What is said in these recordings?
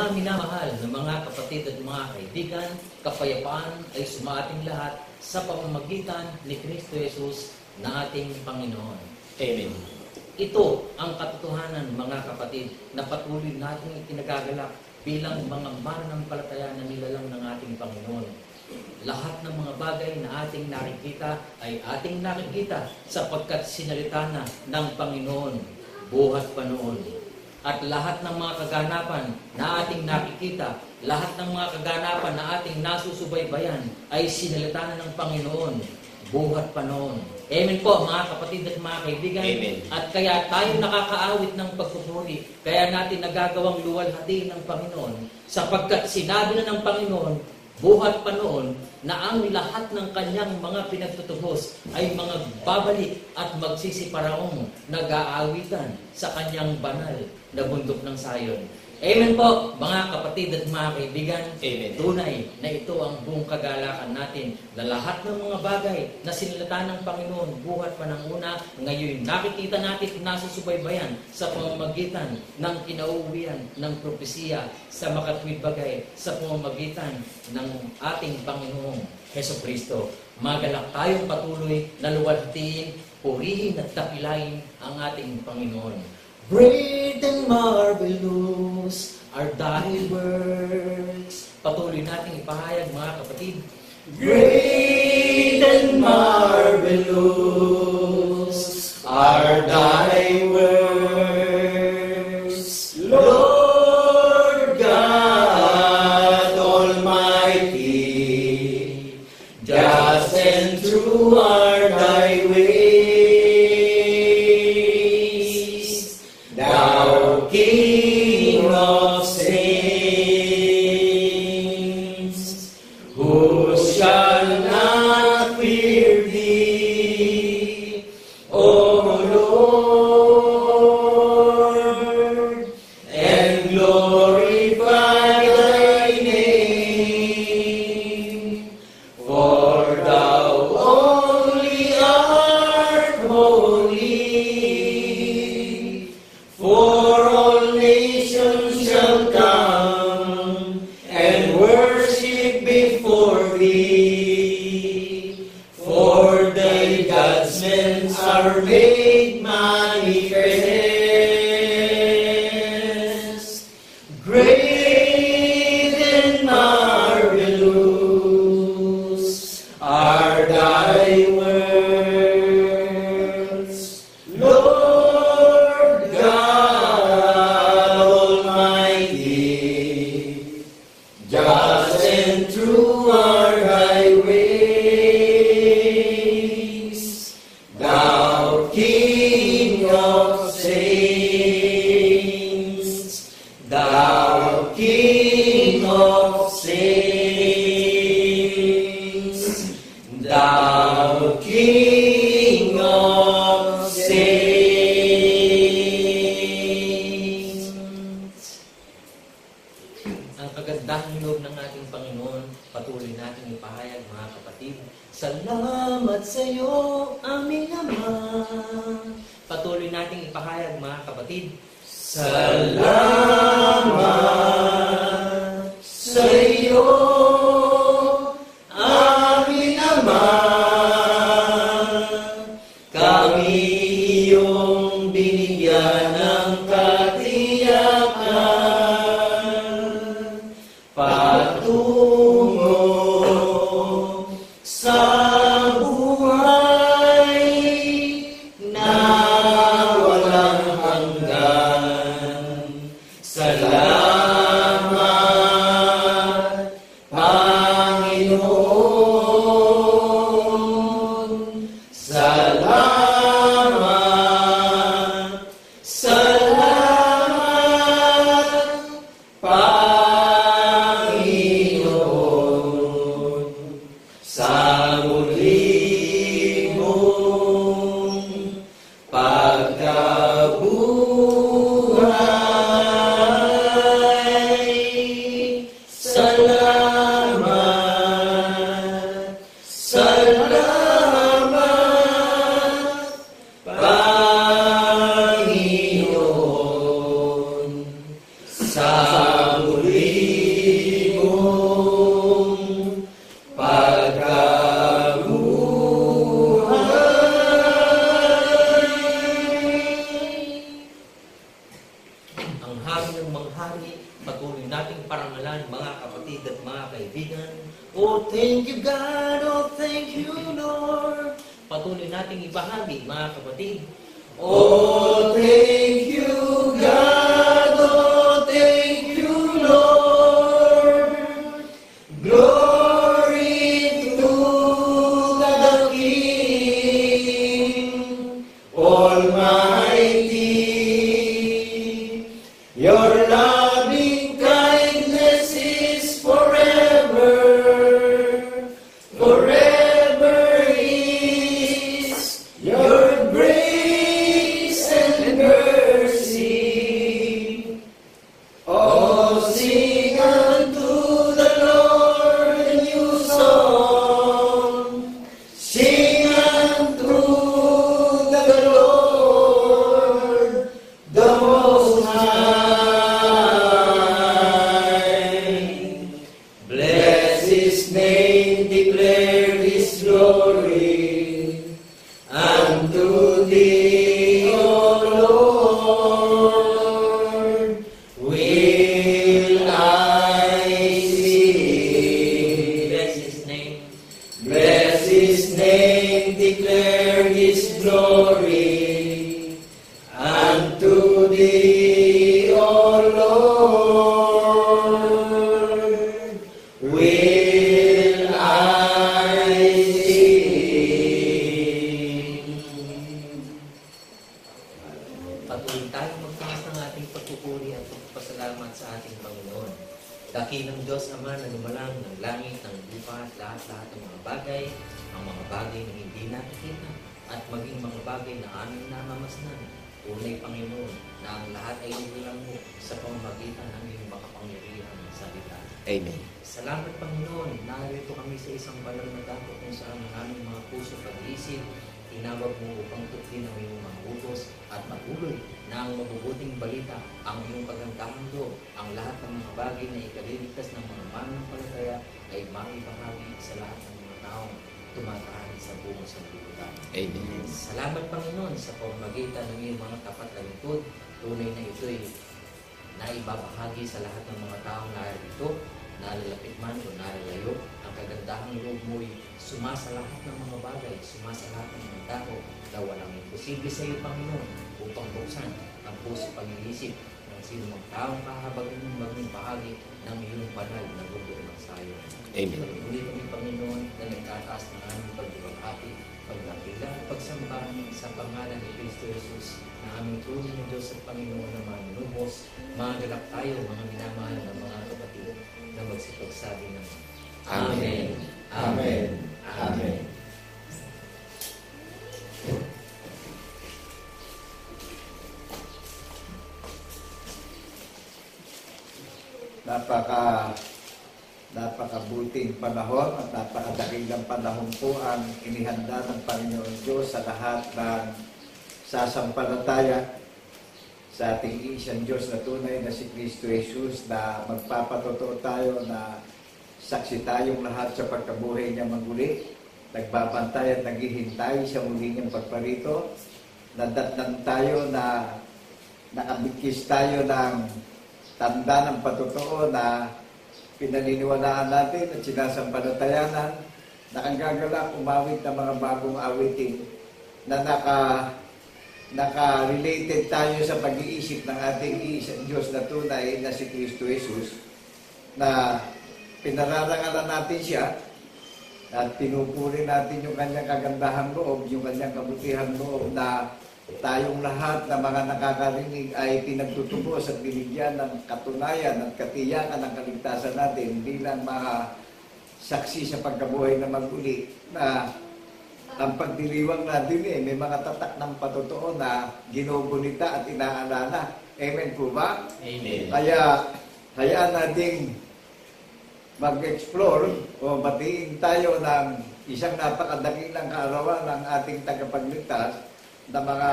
Mga minamahal na mga kapatid at mga kaibigan, kapayapaan ay sumaating lahat sa pamamagitan ni Kristo Jesus na ating Panginoon. Amen. Ito ang katotohanan, mga kapatid, na patuloy nating itinagagalak bilang mga mananampalataya na nilalang ng ating Panginoon. Lahat ng mga bagay na ating nakikita ay ating nakikita sapagkat sinalita na ng Panginoon buhat pa noon. At lahat ng mga kaganapan na ating nakikita, lahat ng mga kaganapan na ating nasusubaybayan ay sinalita na ng Panginoon buhat pa noon. Amen po, mga kapatid at mga kaibigan. Amen. At kaya tayo nakakaawit ng pagpupuri, kaya natin nagagawang luwalhati ng Panginoon, sapagkat sinabi na ng Panginoon buhat pa noon na ang lahat ng kanyang mga pinagtutubos ay mga babalik at magsisiparaong nag-aawitan sa kanyang banal na bundok ng Sayon. Amen po, mga kapatid at mga kaibigan. Amen. Tunay na ito ang buong kagalakan natin na lahat ng mga bagay na sinilata ng Panginoon buhat pa ng una, ngayon nakikita natin nasusubaybayan sa pamamagitan ng kinauuwian ng propesiya sa makatwid bagay sa pamamagitan ng ating Panginoong Hesukristo. Magalak tayong patuloy na luwalhatiin, purihin at dakilain ang ating Panginoon. Great and marvelous are thy works. Patuloy nating ipahayag, mga kapatid. Great and marvelous are thy works, Lord God Almighty. Just and true are thy ways, Thou King of saints. Who shall not fear thee, O Lord, and glorify thy name? For thou only art holy, for all nations shall come and worship before thee. For thy judgments are made manifest. Great and marvelous are thy works, Lord God Almighty. Just and true are thy ways, Thou King of saints, Thou King of saints, Thou King of saints. Ang kagandahang loob ng ating Panginoon, patuloy nating ipahayag, mga kapatid. Salamat sa iyo, aming Ama. Patuloy nating ipahayag, mga kapatid. Salamat sa iyo, aming Ama. Kami iyong binigyan ng katiyakan patungo sa buhay na walang hanggan. Salamat, Panginoon. Salamat, salamat, Panginoon. Sa muli mong pagkabuhay. Salamat, salamat, Panginoon. Sa muli hari ng manghari. Patuloy nating parangalan, mga kapatid at mga kaibigan. Oh, thank you God, oh, thank you Lord. Patuloy nating ibahagi, mga kapatid. Oh, thank you, God. Oh, thank you, Lord. Glory to the King Almighty. Your loving kindness is forever. Forever is your grace and mercy. Oh, sing unto the Lord a new song. Sing unto the Lord, the Most High. Bless His name, declare His glory. Unto Thee, O Lord, will I sing. Bless His name. Bless His name, declare His glory. Unto Thee, O Lord, will I sing. Patuloy tayong magtaas ng ating pagpupuri at pagpasalamat sa ating Panginoon. Dakilang Diyos Ama na lumalang ng langit, ng lupa at lahat-lahat ng mga bagay, ang mga bagay na hindi nakikita at maging mga bagay na aming namamasdan. Tunay Panginoon na ang lahat ay nilang mo sa pamamagitan ng iyong makapangyarihan ng salita. Amen. Salamat Panginoon, narito kami sa isang banal na dako kung saan ang aming mga puso pag-iisip, tinawag mo upang tuklin ang iyong mga utos at maguloy na ang mabubuting balita, ang iyong kagandahang loob, ang lahat ng mga bagay na ikaliligtas ng mga mananampalataya ay maibahagi sa lahat ng mga taong tumataan sa buong sanlibutan. Amen. Salamat Panginoon sa pamamagitan ng iyong mga tapat na lingkod. Tunay na ito'y naibabahagi sa lahat ng mga taong narito, nalalapit man o nalalayo. Ang kagandahang loob mo'y sumasa lahat ng mga bagay, sumasa lahat ng mga tao na walang imposible sa iyo, Panginoon, upang buksan ang puso pag-iisip ng sino mang taong kahabagin ng maging bahagi ng iyong banal na gusto ng sayo. Amen. Pagpuli kami, Panginoon, na nagtataas ng aming pagdibang-hati, pagdakila at pagsambahan sa pangalan ni Kristo Jesus na aming tunay na Diyos at Panginoon na manunubos. Magalak tayo, mga minamahal ng mga kapatid, na magsipagsabi ng Amen. Amen. Amen. Napakabuting panahon at napakadakilang panahon po ang inihanda ng Panginoon Diyos sa lahat ng sasampalataya sa ating isang Diyos na tunay na si Kristo Jesus, na magpapatotoo tayo na saksi tayong lahat sa pagkabuhay niya maguli, nagbabantay at naghihintay sa muli niyang pagparito, nadatnan tayo na nakabigkis tayo ng tanda ng patotoo na pinaniniwalaan natin at sinasampalatayanan, na ang gagalak umawit ng mga bagong awitin na naka-related tayo sa pag-iisip ng ating isang Diyos na tunay na si Kristo Jesus, na pinararangalan natin siya at pinupuri natin yung kanyang kagandahang loob, yung kanyang kabutihang loob, na tayong lahat na mga nakakarinig ay pinagtutubos at binigyan ng katunayan at katiyakan ng kaligtasan natin bilang mga saksi sa pagkabuhay na maguli, na ang pagdiriwang natin may mga tatak ng patotoo na ginugunita at inaalala. Amen po ba? Amen. Kaya hayaan nating mag-explore o batiin tayo ng isang napakadakilang kaarawan ng ating tagapagligtas, na mga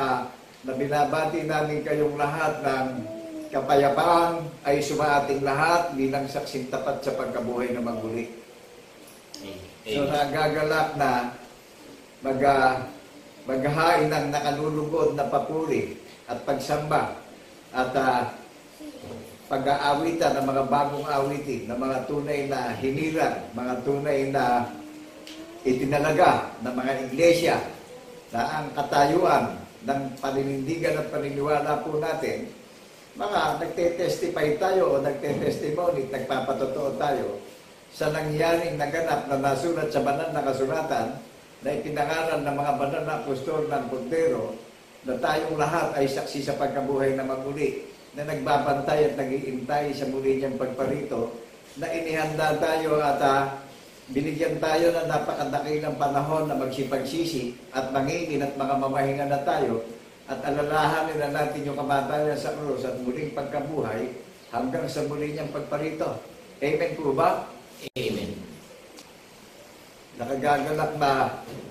na binabati namin kayong lahat ng kapayapaan ay sumaating lahat bilang saksing tapat sa pagkabuhay na maguli. So nagagalak na maghahain ng nakalulugod na papuri at pagsamba at pag-aawitan ng mga bagong awitin, ng mga tunay na hinirang, mga tunay na itinalaga ng mga iglesia na ang katayuan ng paninindigan at paniniwala po natin, mga nagte-testify tayo o nagte-testimony, nagpapatotoo tayo sa nangyaring naganap na nasulat sa banal na kasulatan na itinangalan ng mga banal na apostol ng Kordero na tayong lahat ay saksi sa pagkabuhay na maguli, na nagbabantay at nag-iintay sa muli niyang pagparito, na inihanda tayo at binigyan tayo ng napakadakilang panahon na magsipagsisi at mangingin at mga mamahinga na tayo at alalahanin na natin yung kamatayan sa krus at muling pagkabuhay hanggang sa muli niyang pagparito. Amen po ba? Amen. Nakagaganap na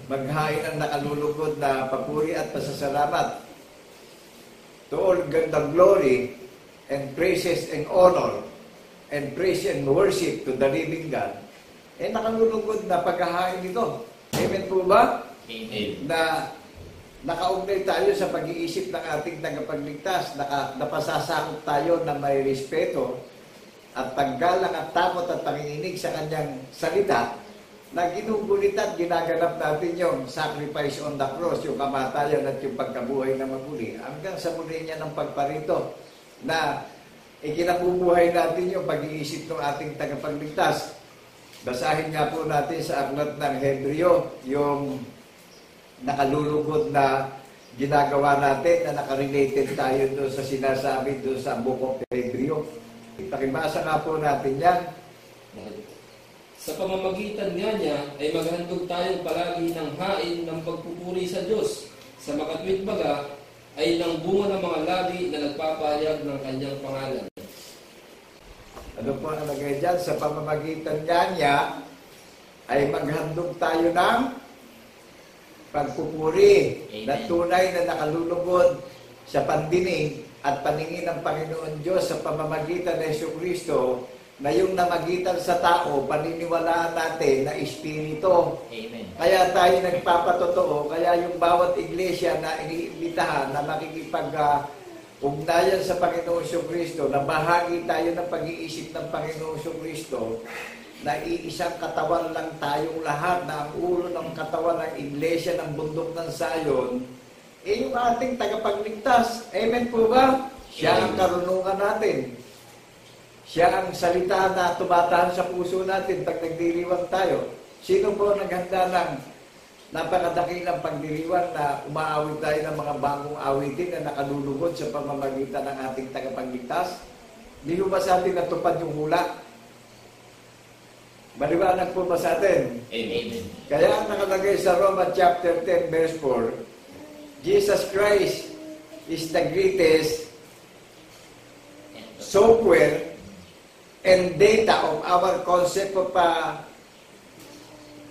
maghain ang nakalulugod na papuri at pasasalamat to all the glory and praises and honor and praise and worship to the living God. Nakalulugod na paghahain ito. Amen po ba? Amen. Na nakaugnay tayo sa pag-iisip ng ating tagapagligtas, napasasakop tayo na may respeto at paggalang at takot at panginginig sa kanyang salita, na ginugulit at ginaganap natin yung sacrifice on the cross, yung kamatayan at yung pagkabuhay na maguli, hanggang sa muli niya ng pagparito, na ikinabubuhay natin yung pag-iisip ng ating tagapagligtas. Basahin nga po natin sa aklat ng Hebreo, yung nakalulugod na ginagawa natin, na nakarelated tayo doon sa sinasabi doon sa Book of Hebreo. Pakibasa nga po natin yan. Sa pamamagitan nga niya ay maghandog tayong palagi ng hain ng pagpupuri sa Diyos. Sa makatwid baga ay ng bunga ng mga labi na nagpapahayag ng kanyang pangalan. Ano po ang nalagay dyan? Sa pamamagitan nga niya ay maghandog tayo ng pagpupuri. Amen. Na tunay na nakalulugod sa pandinig at paningin ng Panginoon Diyos sa pamamagitan ng Jesucristo, na yung namagitan sa tao, paniniwalaan natin na Espiritu. Amen. Kaya tayo nagpapatotoo, kaya yung bawat iglesia na iniimbitahan na makikipag-ugnayan sa Panginoong Jesucristo, na bahagi tayo ng pag-iisip ng Panginoong Jesucristo, na iisang katawan lang tayong lahat, na ang ulo ng katawan ng iglesia ng bundok ng Sayon, yung ating tagapagligtas. Amen po ba? Siya ang karunungan natin. Siya ang salita na tumatahan sa puso natin pag nagdiriwang tayo. Sino po naghanda ng napakadakilang pagdiriwang na umaawit tayo ng mga bagong awitin na nakalulugod sa pamamagitan ng ating tagapagligtas? Di ba sa atin natupad yung hula? Maliwanag po ba sa atin? Amen. Kaya ang nakalagay sa Romans chapter 10 verse 4, Jesus Christ is the greatest software and data of our concept of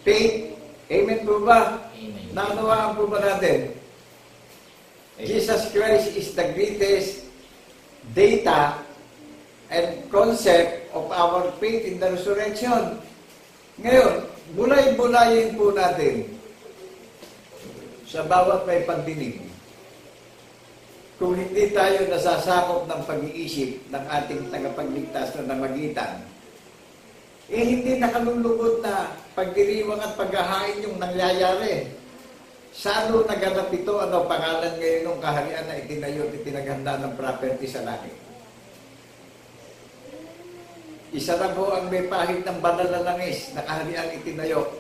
faith. Amen po ba? Amen. Naunawaan po ba natin? Jesus Christ is the greatest data and concept of our faith in the resurrection. Ngayon, bulay-bulayin po natin sa bawat may pagdinig. Kung hindi tayo nasasakop ng pag-iisip ng ating tagapagligtas na namagitan, hindi nakalulugod na pagdiriwang at paghahain yung nangyayari. Saan naganap ito? Ano pangalan ngayon ng kaharian na itinayo at itinaghanda ng property sa langit? Isa lang po ang may pahid ng banal na langis na kaharian itinayo.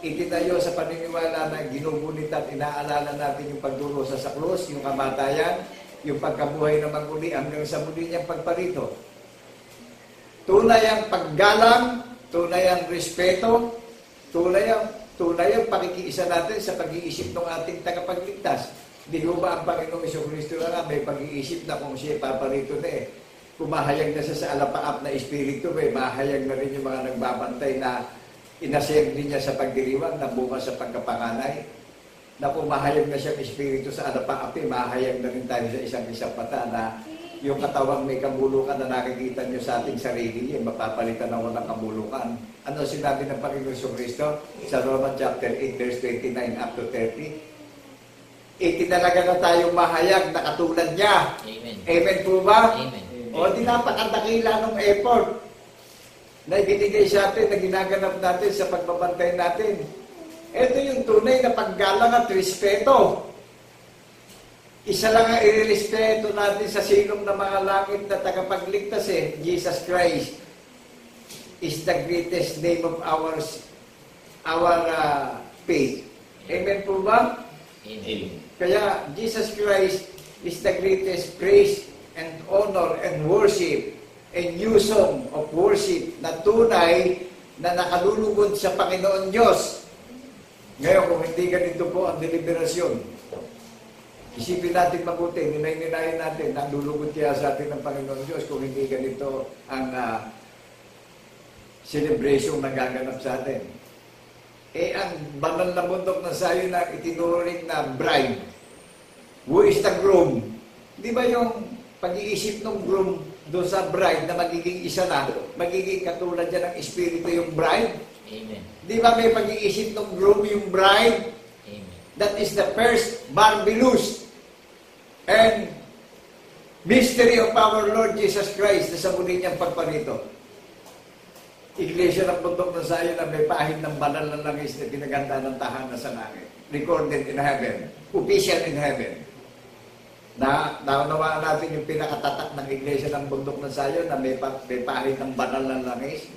Itinayo sa paniniwala na ginugunit at inaalala natin yung pagdurusa sa krus, yung kamatayan, yung pagkabuhay na maguli hanggang sa muli niyang pagparito. Tunay ang paggalang, tunay ang respeto, tunay ang pakikiisa natin sa pag-iisip ng ating tagapagligtas. Di ba ang Panginoong Jesucristo na may pag-iisip na kung siya paparito na kumahayag na siya sa alapaap na espiritu, mahayag na rin yung mga nagbabantay na inasembli niya sa pagdiriwang na bunga sa pagkapanganay, na pumahayag na siyang espiritu sa alapaap, mahayag na rin tayo sa isang mata na yung katawang may kabulukan na nakikita niyo sa ating sarili, mapapalitan na walang kabulukan. Ano sinabi ng Panginoon Jesucristo sa Romans chapter 8 verse 29 up to 30? Itinalaga na tayong mahayag na katulad niya. Amen. Amen po ba? Amen. O di napakadakila ng effort na ibinigay sa atin, na ginaganap natin sa pagbabantay natin. Ito yung tunay na paggalang at respeto. Isa lang ang irerespeto natin sa silong ng mga langit na tagapagligtas Jesus Christ is the greatest name of our faith. Amen po ba? Amen. Kaya Jesus Christ is the greatest praise and honor and worship and new song of worship na tunay na nakalulugod sa Panginoon Diyos. Ngayon, kung hindi ganito po ang deliberasyon, isipin natin mabuti, ninay-ninayin natin, nalulugod kaya sa atin ng Panginoon Diyos kung hindi ganito ang celebration na gaganap sa atin. Ang banal na bundok ng Zion na itinuring na bride. Who is the groom? Di ba yung pag-iisip ng groom doon sa bride na magiging isa na, magiging katulad dyan ng espiritu yung bride? Amen. Di ba may pag-iisip ng groom yung bride? Amen. That is the first barbilus and mystery of our Lord Jesus Christ na sa muli niyang pagparito. Iglesia ng bundok ng Zion na may pahid ng banal na langis na pinaganda ng tahanan sa langit. Recorded in heaven. Official in heaven. Naunawaan natin yung pinakatatak ng Iglesia ng bundok ng Zion na may pahid ng banal na langis.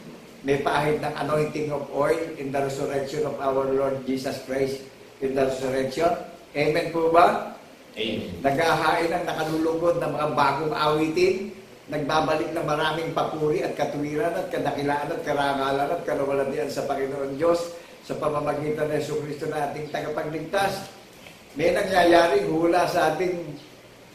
May pahid ng anointing of oil in the resurrection of our Lord Jesus Christ in the resurrection. Amen po ba? Amen. Naghahain ang nakalulugod ng mga bagong awitin. Nagbabalik ng maraming papuri at katuwiran at kadakilaan at karangalan at kaluwalhatian sa Panginoon Diyos sa pamamagitan ng Jesucristo na ating tagapagligtas. May nangyayaring hula sa ating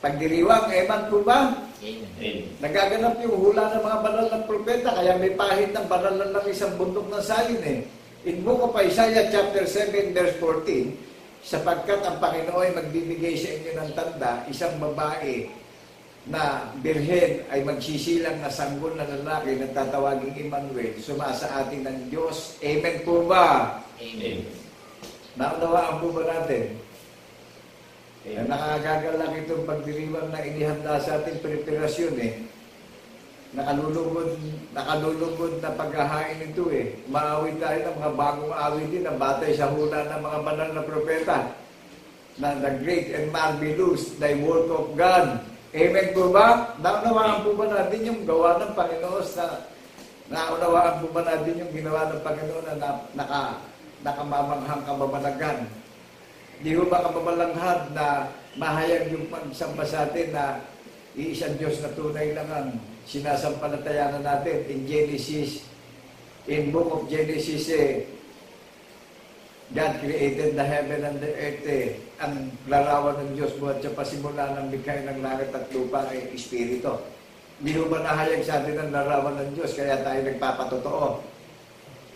pagdiriwang. Eman po ba? Amen. Nagaganap yung hula ng mga banal ng propeta, kaya may pahid ng banal ng isang bundok ng Zion In Book of Isaiah chapter 7 verse 14, sapagkat ang Panginoon ay magbibigay sa inyo ng tanda, isang babae na birhen ay magsisilang na sanggol na lalaki na tatawaging Emmanuel, sumasa atin ng Diyos. Amen po ba? Amen. Naunawaan po ba natin? Na nakagagalak itong pagdiriwang na inihanda sa ating preparasyon Nakalulugod na paghahain ito Maawit tayo ng mga bagong awitin na batay sa hula ng mga banal na propeta na the great and marvelous, thy work of God. Amen po ba? Naunawaan po ba natin yung gawa ng Panginoon naunawaan po ba natin yung ginawa ng Panginoon na nakamamanghang kababalagan? Di ho ba kababalanghad na mahayag yung pagsamba sa atin na iisang Diyos na tunay lang ang sinasampalatayanan natin in Genesis, in Book of Genesis God created the heaven and the earth ang larawan ng Diyos buhat sa pasimula ng likhay ng langit at lupa ay Espiritu. Di ho ba nahayag sa atin ang larawan ng Diyos kaya tayo nagpapatotoo?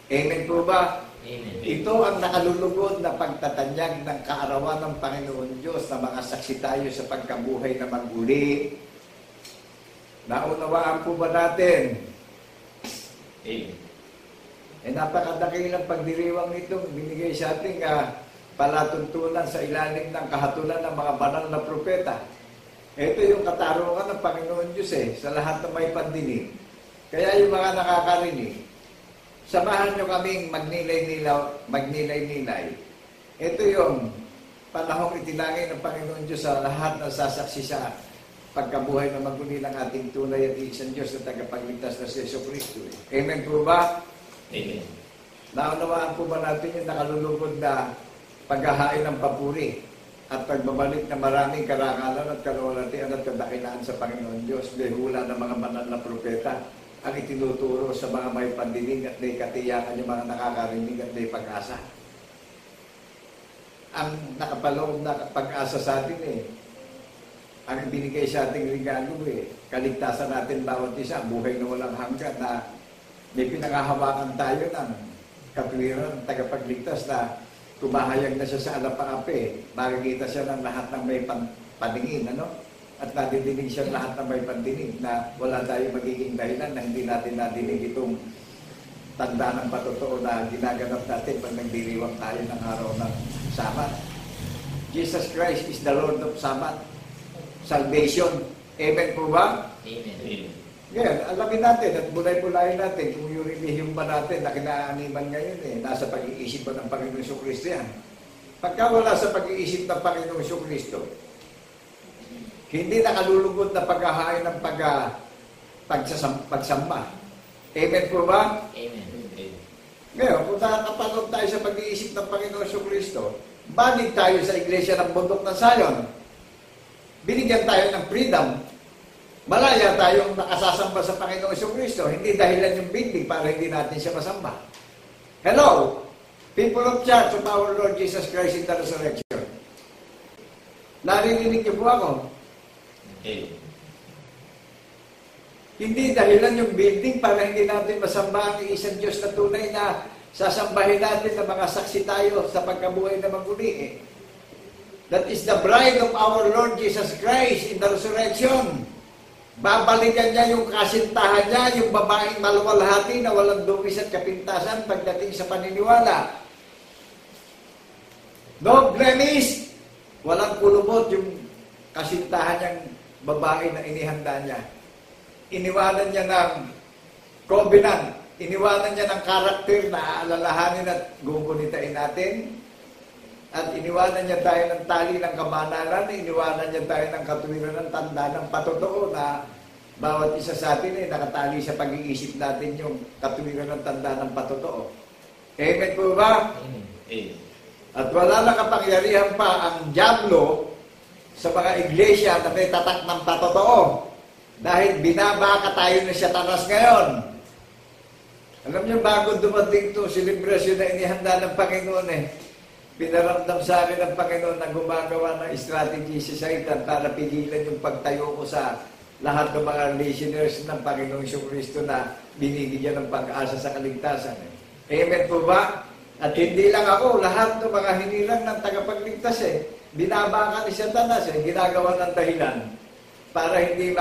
Amen po ba? Amen. Ito ang nakalulugod na pagtatanyag ng kaarawan ng Panginoon Diyos na mga saksi tayo sa pagkabuhay na maguli. Naunawaan po ba natin? Amen. Napakadakilang pagdiriwang nito binigay sa ating palatuntunan sa ilalim ng kahatulan ng mga banal na propeta. Ito yung katarungan ng Panginoon Diyos sa lahat ng may pandinig. Kaya yung mga nakakarinig, samahan nyo kaming magnilay-nilay. Ito yung panahong itinangay ng Panginoon Diyos sa lahat ng sasaksi sa pagkabuhay na maguli ng ating tunay at isang Diyos na tagapagligtas na si Jesucristo. Amen po ba? Amen. Naunawaan po ba natin yung nakalulugod na paghahain ng papuri at pagbabalik ng maraming karangalan at kaluwalhatian at kadakilaan sa Panginoon Diyos? May hula ng mga banal na propeta ang itinuturo sa mga may pandinig at may katiyakan yung mga nakakarinig at may pag-asa. Ang nakapaloob na pag-asa sa atin ang binigay sa ating regalo kaligtasan natin bawat isa, buhay na walang hanggan na may pinangahawakan tayo ng katwiran, tagapagligtas na kumahayag na siya sa alapaapi. Makikita siya ng lahat ng may paningin, At nadidinig siya lahat ng may pandinig na wala tayo magiging dahilan na hindi natin nadinig itong tanda ng patotoo na ginaganap natin pag nagdiriwang tayo ng araw ng Sabat. Jesus Christ is the Lord of Sabat. Salvation. Amen po ba? Amen. Ngayon, alamin natin at bulay-bulayin natin kung yung relihiyon ba natin na kinaaniman ngayon nasa pag-iisip ba ng Panginoong Kristo yan. Pagka wala sa pag-iisip ng Panginoong Kristo, hindi nakalulugod na paghahain ng pagsamba. Amen po ba? Amen. Ngayon, kung nakakapanood tayo sa pag-iisip ng Panginoong Kristo, banig tayo sa iglesia ng bundok ng Sion. Binigyan tayo ng freedom. Malaya tayong nakasasamba sa Panginoong Kristo. Hindi dahilan yung building para hindi natin siya masamba. Hello, people of church of our Lord Jesus Christ in the resurrection. Naririnig niyo po ako? Hindi dahilan yung building para hindi natin masamba ang isang Diyos na tunay na sasambahin natin na mga saksi tayo sa pagkabuhay na maguli. That is the bride of our Lord Jesus Christ in the resurrection. Babalikan niya yung kasintahan niya, yung babaeng maluwalhati na walang dungis at kapintasan pagdating sa paniniwala. No blemish, walang kulubot yung kasintahan niyang babae na inihanda niya. Iniwanan niya ng covenant, iniwanan niya ng karakter na aalalahanin at gugunitain natin. At iniwanan niya tayo ng tali ng kamanalan, iniwanan niya tayo ng katuwiran ng tanda ng patotoo na bawat isa sa atin ay nakatali sa pag-iisip natin yung katuwiran ng tanda ng patotoo. Amen po ba? Amen. At wala na kapangyarihan pa ang dyablo sa mga iglesia na may tatak ng patotoo. Dahil binabaka tayo ng Satanas ngayon. Alam niyo, bago dumating ito, celebration na inihanda ng Panginoon pinaramdam sa akin ng Panginoon na gumagawa ng strategy si Satan para pigilan yung pagtayo ko sa lahat ng mga listeners ng Panginoong Kristo na binibigyan ng pag-asa sa kaligtasan. Amen po ba? At hindi lang ako, lahat ng mga hinilang ng tagapagligtas binabaka ni Satanas ginagawa ng dahilan para hindi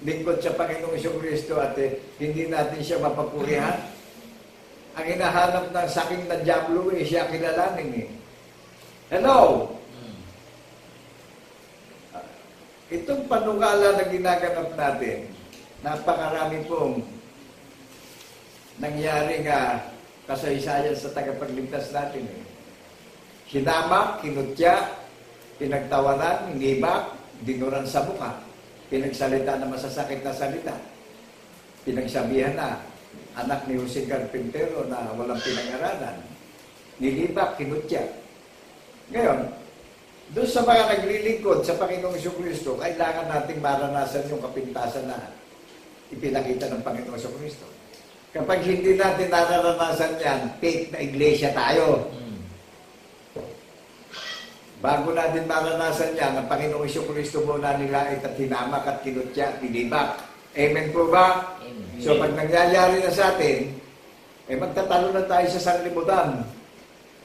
lingkod sa Panginoong Kristo at hindi natin siya mapapurihan. Ang hinahanap ng saking na dyablo siya kilalanin Hello? Itong panukala na ginaganap natin, napakarami pong nangyaring kasaysayan sa tagapagligtas natin. Hinamak, kinutya, pinagtawanan, inibak, dinuran sa mukha, pinagsalita na masasakit na salita, pinagsabihan na anak ni Jose Carpintero na walang pinag-aralan, nilibak, kinutya. Ngayon, doon sa mga naglilingkod sa Panginoong Kristo, kailangan nating maranasan yung kapintasan na ipinakita ng Panginoong Kristo. Kapag hindi natin naranasan yan, fake na iglesia tayo. Bago natin maranasan yan, ang Panginoong Kristo muna nilait at hinamak at kinutya, nilibak. Amen po ba? Amen. So pag nangyayari na sa atin, magtatalo na tayo sa sanlibutan.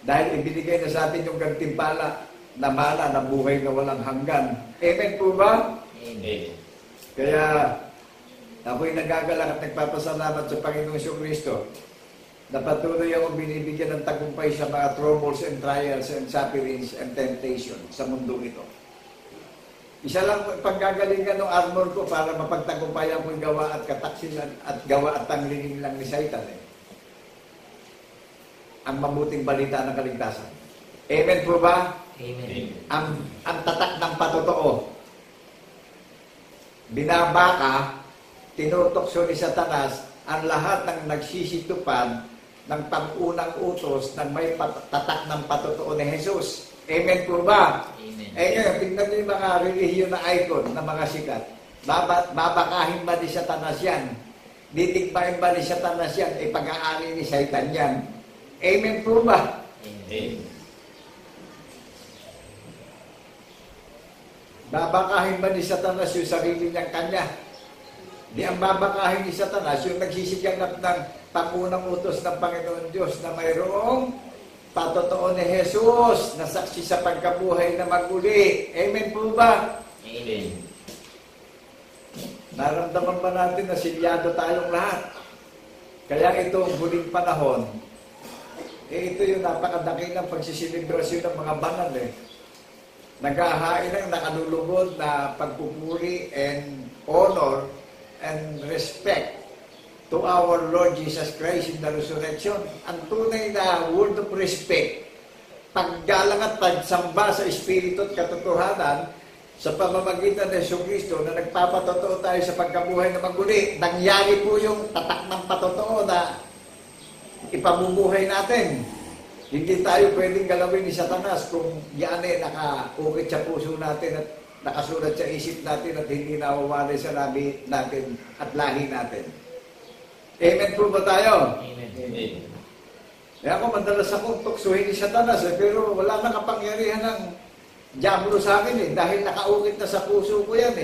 Dahil ibinigay na sa atin yung gantimpala na mana na buhay na walang hanggan. Amen po ba? Amen. Kaya ako'y nagagalak at nagpapasalamat sa Panginoong Kristo na patuloy akong binibigyan ng tagumpay sa mga troubles and trials and sufferings and temptation sa mundong ito. Isa lang paggagalingan ng armor ko para mapagtagumpayan ko'y gawa at kataksilan at gawa at tanglingin lang ni Satan. Ang mabuting balita ng kaligtasan. Amen po ba? Amen. Ang tatak ng patotoo. Binabaka, tinutokso ni Satanas ang lahat ng nagsisitupad ng pang-unang utos ng may tatak ng patotoo ni Jesus. Amen po ba? Amen. Ngayon, tingnan niyo yung mga relihiyon na icon na mga sikat. Babakahin ba ni Satanas yan? Ditigbahin ba ni Satanas yan? Pag-aari ni Satan yan. Amen po ba? Amen. Babakahin ba ni Satanas yung sarili niyang kanya? Di ang babakahin ni Satanas yung nagsisiganap ng pangunang utos ng Panginoon Diyos na mayroong patotoo ni Jesus na saksi sa pagkabuhay na maguli. Amen po ba? Amen. Naramdaman ba natin na silyado tayong lahat? Kaya itong huling panahon, ito yung napakadakilang pagsiselebrasyon ng mga banal naghahain ng nakalulugod na pagpupuri and honor and respect to our Lord Jesus Christ in the resurrection. Ang tunay na word of respect, paggalang at pagsamba sa Espiritu at katotohanan sa pamamagitan ng Jesucristo na nagpapatotoo tayo sa pagkabuhay na maguli. Nangyari po yung tatak ng patotoo na ipamumuhay natin. Hindi tayo pwedeng galawin ni Satanas kung yan nakaukit sa puso natin at nakasulat sa isip natin at hindi nawawalay sa labi natin at lahi natin. Amen po ba tayo? Amen. Amen. Kaya ako madalas akong tuksuhin ni Satanas pero wala nang kapangyarihan ng diablo sa akin dahil nakaukit na sa puso ko yan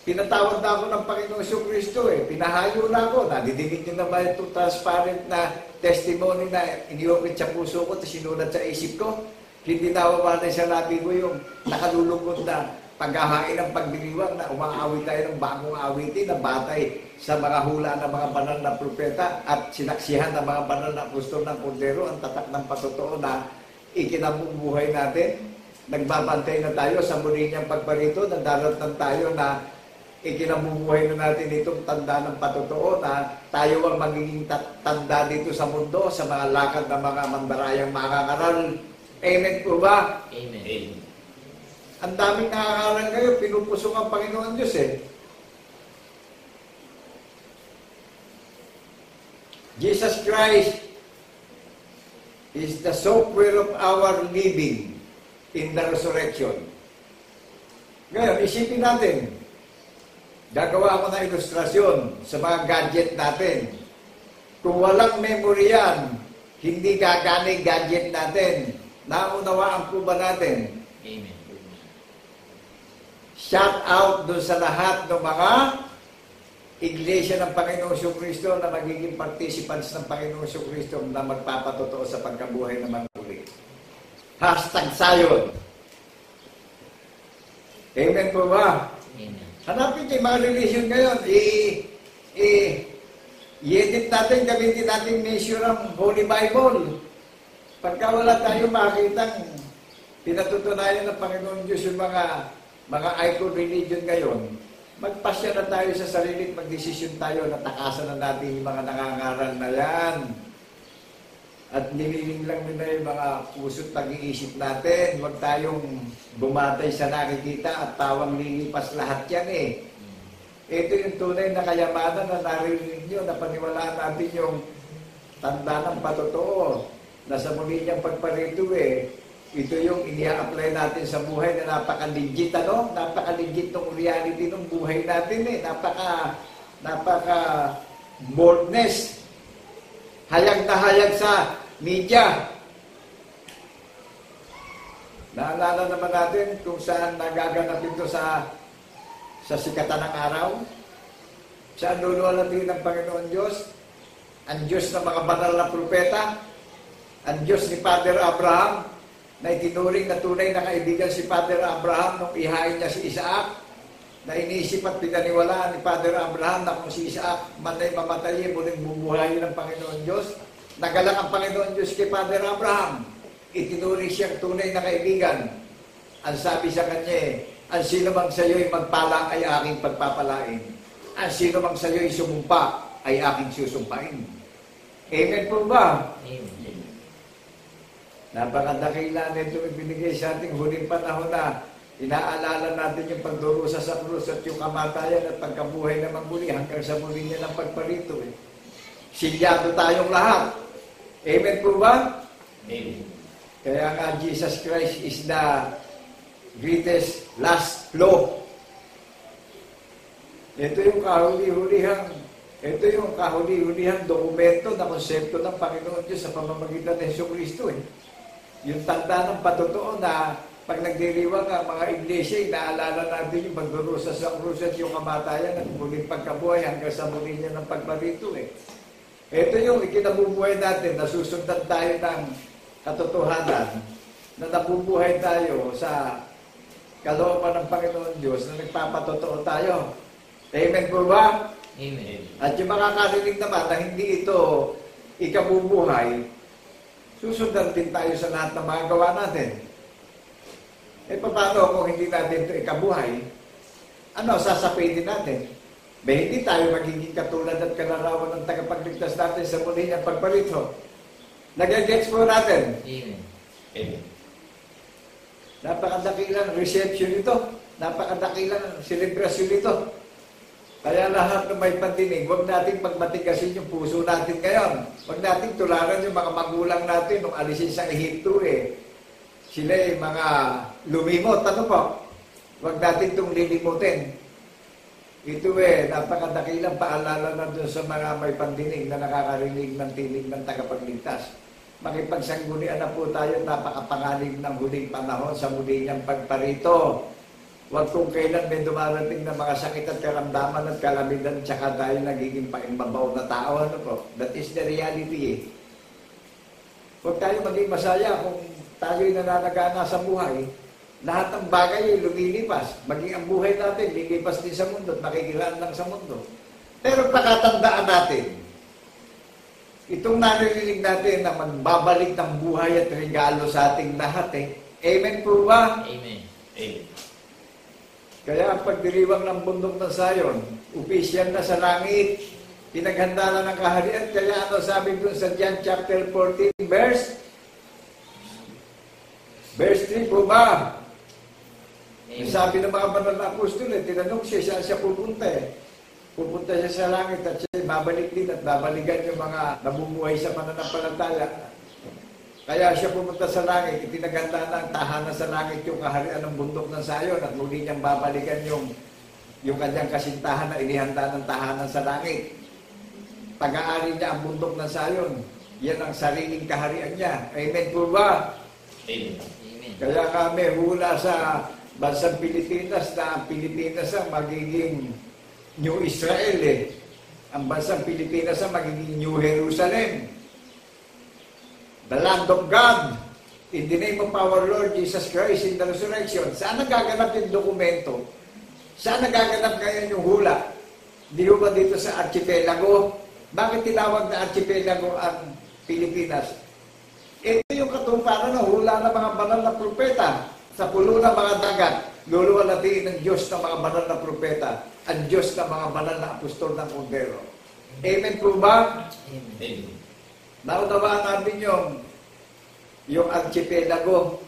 Pinatawad na ako ng Panginoong Jesucristo Pinahayo na ako. Nadidinig nyo na ba itong transparent na testimony na iniukit sa puso ko at sinulat sa isip ko? Hindi nawawalay sa labi ko yung nakalulungkot na paghahain ng pagdiriwang na umaawit tayo ng bagong awitin na batay sa mga hula ng mga banal na propeta at sinaksihan ng mga banal na apostol ng Kordero ang tatak ng patotoo na ikinabubuhay natin. Nagbabantay na tayo sa muli niyang pagparito na daratan tayo na ikinabubuhay na natin itong tanda ng patotoo na tayo ang magiging tanda dito sa mundo sa mga lakad ng mga mandarayang makakangal. Amen po ba? Amen. Amen. Ang daming nakakaral kayo, pinupusok ang Panginoon Diyos Jesus Christ is the software of our living in the resurrection. Ngayon, isipin natin, gagawa ako ng ilustrasyon sa mga gadget natin. Kung walang memory yan, hindi gagana gadget natin. Naunawaan po ba natin? Amen. Shout out doon sa lahat ng mga iglesia ng Panginoong Jesucristo na magiging participants ng Panginoong Jesucristo na magpapatotoo sa pagkabuhay ng mga uli. #Sayon. Amen po ba? Amen. Hanapin niyo yung mga religion ngayon. I-edit natin, gamitin natin measure ang Holy Bible. Pagka wala tayong makitang pinatutunayan ng Panginoon Diyos yung mga icon religion ngayon, magpasya na tayo sa sarili at magdesisyon tayo na takasan na natin yung mga nangangaral na yan. At nililing lang nila yung mga puso't pag-iisip natin. Huwag tayong bumatay sa nakikita at tawang lilipas lahat yan Ito yung tunay na kayamanan na narinig nyo, na paniwalaan natin yung tanda ng patotoo na sa muli niyang pagparito ito yung inia-apply natin sa buhay na napaka-legit napaka-legit ng reality ng buhay natin napaka-boldness, hayag na hayag sa media. Naalala naman natin kung saan nagaganap ito sa sikatan ng araw, saan luluwalhati ng Panginoon Diyos, ang Diyos ng mga banal na propeta, ang Diyos ni Father Abraham, na itinuring na tunay na kaibigan si Father Abraham nung ihain niya si Isaac, na inisip at pinaniwalaan ni Father Abraham na kung si Isaac man ay mamatay, muling bubuhayin ng Panginoon Diyos. Nagalak ang Panginoon Diyos kay Father Abraham. Itinuring siyang tunay na kaibigan. Ang sabi sa kanya, ang sino mang sa iyo'y magpala ay aking pagpapalain. Ang sino mang sa iyo'y sumumpa ay aking susumpain. Amen po ba? Amen. Napakadakila nito ibinigay sa ating huling panahon na inaalala natin yung pagdurusa sa krus at yung kamatayan at pagkabuhay na magmuli hanggang sa muli niya ng pagparito. Silyado tayong lahat. Amen po ba? Amen. Kaya nga Jesus Christ is the greatest last law. Ito yung kahuli-hulihang dokumento na konsepto ng Panginoon Diyos sa pamamagitan ng Jesucristo. Yung tanda ng patotoo na pag nagdiriwang ang mga iglesia, inaalala natin yung pagdurusa sa krus at yung kamatayan at muling pagkabuhay hanggang sa muli niya ng pagparito. Ito yung ikinabubuhay natin, nasusundan tayo ng katotohanan na nabubuhay tayo sa kalooban ng Panginoon Diyos na nagpapatotoo tayo. Amen po ba? Amen. At yung makakarinig naman na hindi ito ikabubuhay, susundan din tayo sa lahat ng mga gawa natin. paano kung hindi natin ito ikabuhay? Ano, sasapitin natin? Hindi tayo magiging katulad at kalarawan ng tagapagligtas natin sa muli niyang pagparito. Nag-gets po natin. Amen. Amen. Napakadakilang reception ito. Napakadakilang selebrasyon ito. Kaya lahat ng may pandinig, huwag nating pagmatigasin yung puso natin ngayon. Huwag nating tularan yung mga magulang natin nung alisin sa Ehipto Sila mga lumimot. Ano po? Huwag natin itong lilimutin. Ito napakadakilang paalala na doon sa mga may pandinig na nakakarinig ng tinig ng tagapagligtas. Makipagsanggunian na po tayo, napakapanganib ng huling panahon sa muli niyang pagparito. Huwag kung kailan may dumarating na mga sakit at karamdaman at kalamidad, tsaka tayo nagiging paimbabaw na tao. Ano po? That is the reality. Huwag tayo maging masaya kung tayo'y nananagana sa buhay. Lahat ng bagay ay lumilipas. Maging ang buhay natin, lilipas din sa mundo at makikiraan lang sa mundo. Pero pakatandaan natin, itong naririnig natin na magbabalik ng buhay at regalo sa ating lahat. Amen po ba? Amen. Amen. Kaya ang pagdiriwang ng bundok ng Sayon, opisyal na sa langit, pinaghanda na ng kaharian. Kaya ano sabi doon sa John chapter 14, verse 3 po ba? Sabi ng mga banal na apostol, tinanong siya, saan siya pupunta Pupunta siya sa langit at siya babalik din at babalikan yung mga namumuhay sa pananampalataya. Kaya siya pumunta sa langit, itinaganda ng tahanan sa langit yung kaharian ng bundok ng Sayon at muli niyang babalikan yung kanyang kasintahan na inihanda ng tahanan sa langit. Pag-aari niya ang bundok ng Sayon, yan ang sariling kaharian niya. Amen po ba? Amen. Kaya kami hula sa bansang Pilipinas na ang Pilipinas ang magiging New Israel Ang bansang Pilipinas ang magiging New Jerusalem. The land of God, in the name of our Lord Jesus Christ in the resurrection. Saan nagaganap yung dokumento? Saan nagaganap ngayon yung hula? Di ba dito sa archipelago? Bakit tinawag na archipelago ang Pilipinas? Ito yung katumparan ng hula ng mga banal na propeta. Sa pulo ng mga dagat, luluwalhatiin ng Diyos ng mga banal na propeta, ang Diyos ng mga banal na apostol ng Kordero. Amen po ba? Amen. Naunawaan natin yung archipelago.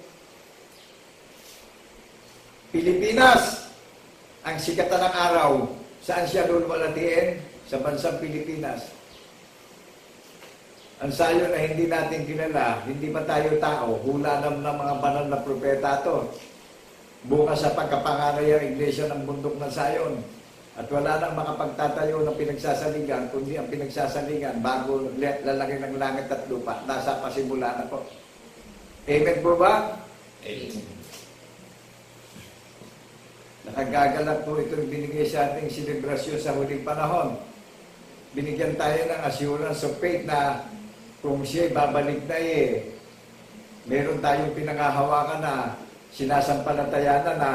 Pilipinas, ang sikatan ng araw. Saan siya luluwalhatiin? Sa bansang Pilipinas. Ang Sayon na hindi natin kilala, hindi pa tayo tao, hula ng mga banal na propeta ito. Bunga sa pagkapangaray ang iglesia ng bundok ng Sayon. At wala nang makapagtatayo ng pinagsasalingan, kundi ang pinagsasalingan bago lalaki ng langit at lupa. Nasa pasimula na po. Amen po ba? Amen. Nakagagalak po itong binigay sa ating selebrasyon sa huling panahon. Binigyan tayo ng assurance of faith na kung siya'y babalik na meron tayong pinangahawakan na sinasampalatayanan na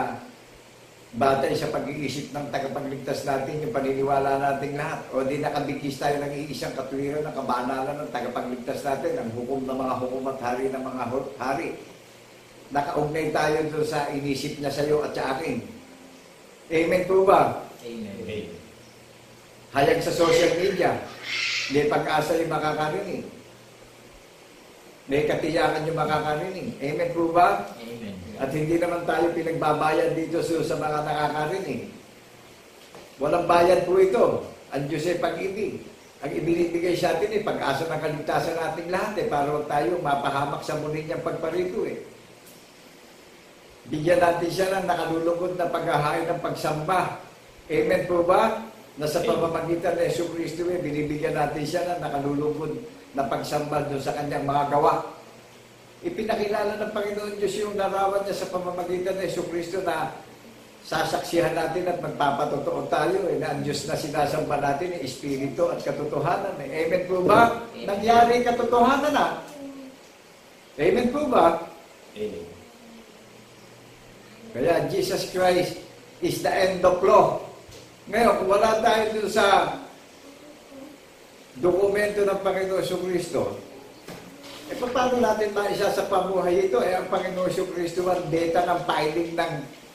batay sa pag-iisip ng tagapagligtas natin, yung paniniwala nating lahat. O di nakabigkis tayo ng iisang katwiran ng kabanalan ng tagapagligtas natin, ang hukom ng mga hukom at hari ng mga hari. Nakaugnay tayo doon sa inisip niya sa iyo at sa akin. Amen po ba? Amen. Amen. Hayag sa social media, may pag-asa yung makakarinig. May katiyakan yung makakarinig. Amen po ba? Amen. At hindi naman tayo pinagbabayad dito sa mga nakakarinig. Walang bayad po ito. Ang Diyos ay pag-ibig. Ang ibinibigay sa atin pag-asa ng kaligtasan nating lahat para huwag tayo mapahamak sa muli niyang pagparito Bigyan natin siya ng nakalulugod na paghahain ng pagsamba. Amen po ba? Na sa pamamagitan ng Yesu Cristo binibigyan natin siya ng nakalulugod na pagsamba doon sa kanyang mga gawa. Ipinakilala ng Panginoon Diyos yung larawan niya sa pamamagitan ng Yesu Cristo na sasaksihan natin at magpapatotoo tayo na ang Diyos na sinasamba natin Espiritu at katotohanan. Amen po ba? Amen. Nangyari katotohanan na. Amen po ba? Amen. Kaya Jesus Christ is the end of law. Ngayon, kung wala tayo dun sa dokumento ng Panginoon Kristo, Paano natin maisa sa pamuhay ito? Ang Panginoon Kristo ang data ng filing ng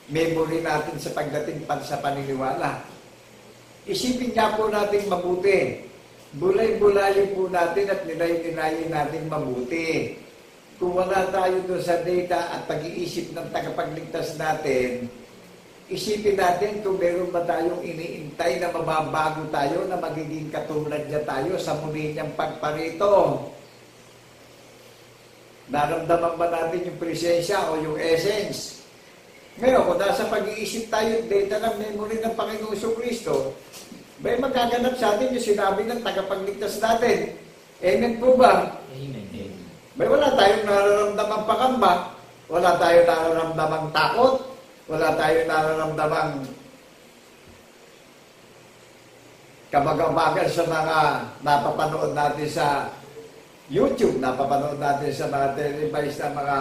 memory natin sa pagdating sa paniniwala. Isipin nga po natin mabuti. Bulay-bulayin po natin at nilay-nilayin natin mabuti. Kung wala tayo doon sa data at pag-iisip ng tagapagligtas natin, isipin natin kung meron ba tayong iniintay na mababago tayo, na magiging katulad niya tayo sa muli niyang pagparito. Naramdaman ba natin yung presensya o yung essence? Ngayon, kung nasa pag-iisip tayo, data ng memory ng Panginoon Kristo, may magaganap sa atin yung sinabi ng tagapagligtas natin. Amen po ba? Amen. May wala tayong nararamdamang pangamba, wala tayong nararamdamang takot, wala tayong nararamdamang kabagabagan sa mga napapanood natin sa YouTube, napapanood natin sa mga televised na mga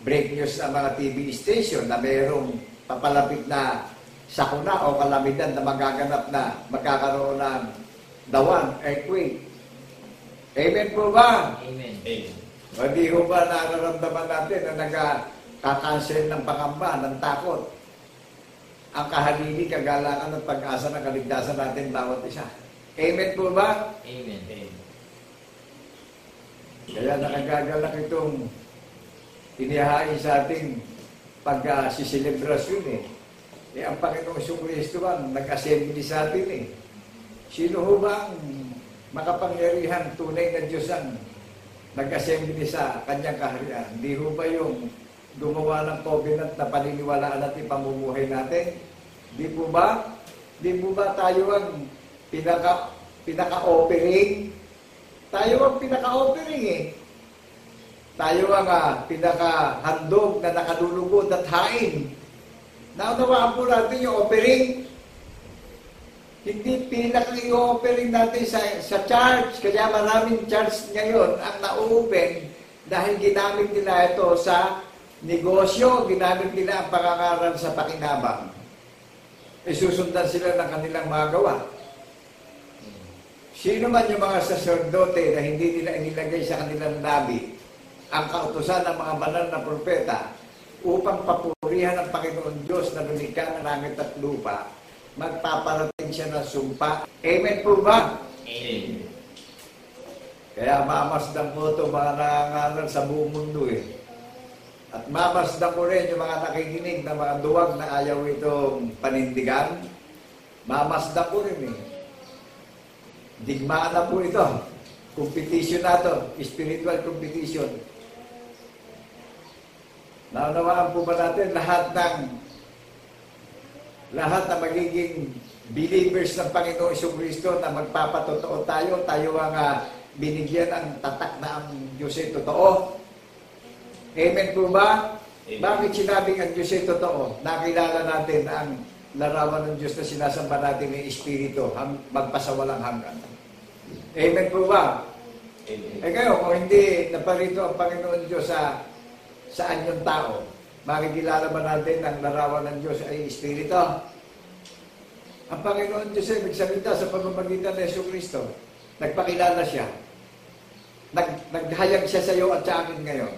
break news na mga TV station na mayroong papalapit na sakuna o kalamidad na magaganap na magkakaroon ng dawan, earthquake. Amen po ba? Amen. O di ho ba nararamdaman natin na nagkakancel ng pangamba, ng takot? Ang kahalili, kagalangan at pag-asa ng kaligtasan natin bawat isa. Amen po ba? Amen. Kaya nakagagalak itong inihain sa ating pag-siselebrasyon ang Panginoong Kristo ang nag-assembly sa atin Sino ho ba ang makapangyarihan, tunay na Diyos ang nag-assembly sa kanyang kaharian? Hindi ho ba yung gumawa ng covenant na paniniwalaan natin pamumuhay natin? Di po ba? Di po ba tayo ang pinaka-offering? Tayo ang pinaka-offering Tayo ang pinaka-handog na nakalulugod at hain. Naunawaan po natin yung offering. Hindi pinaka-offering natin sa church. Kaya maraming church ngayon ang na-open dahil ginamit nila ito sa negosyo, ginamit nila ang pangangaral sa pakinabang. Susundan sila ng kanilang mga gawa. Sino man yung mga saserdote na hindi nila inilagay sa kanilang labi ang kautusan ng mga banal na propeta upang papurihan ang Panginoon Diyos na lumikha ng langit at lupa, magpaparating siya ng sumpa. Amen po ba? Amen. Kaya mamasdan po ito mga nangangaral sa buong mundo At mamasdan ko rin yung mga nakikinig na mga duwag na ayaw itong panindigan. Mamasdan ko rin Digmaan na po ito. Competition na ito. Spiritual competition. Naunawaan po ba natin lahat na magiging believers ng Panginoong Kristo na magpapatotoo tayo ang binigyan ng tatak na ang Diyos ay totoo. Amen po ba? Amen. Bakit sinabing ang Diyos ay totoo? Nakilala natin ang larawan ng Diyos na sinasamba natin ng Espiritu magpasawalang hanggan. Amen po ba? Amen. Ngayon, kung hindi naparito ang Panginoon Diyos sa anyong tao, makikilala ba natin ang larawan ng Diyos ay Espiritu? Ang Panginoon Diyos ay nagsalita sa pamamagitan ng Jesucristo. Nagpakilala siya. Naghayag siya sa iyo at sa akin ngayon.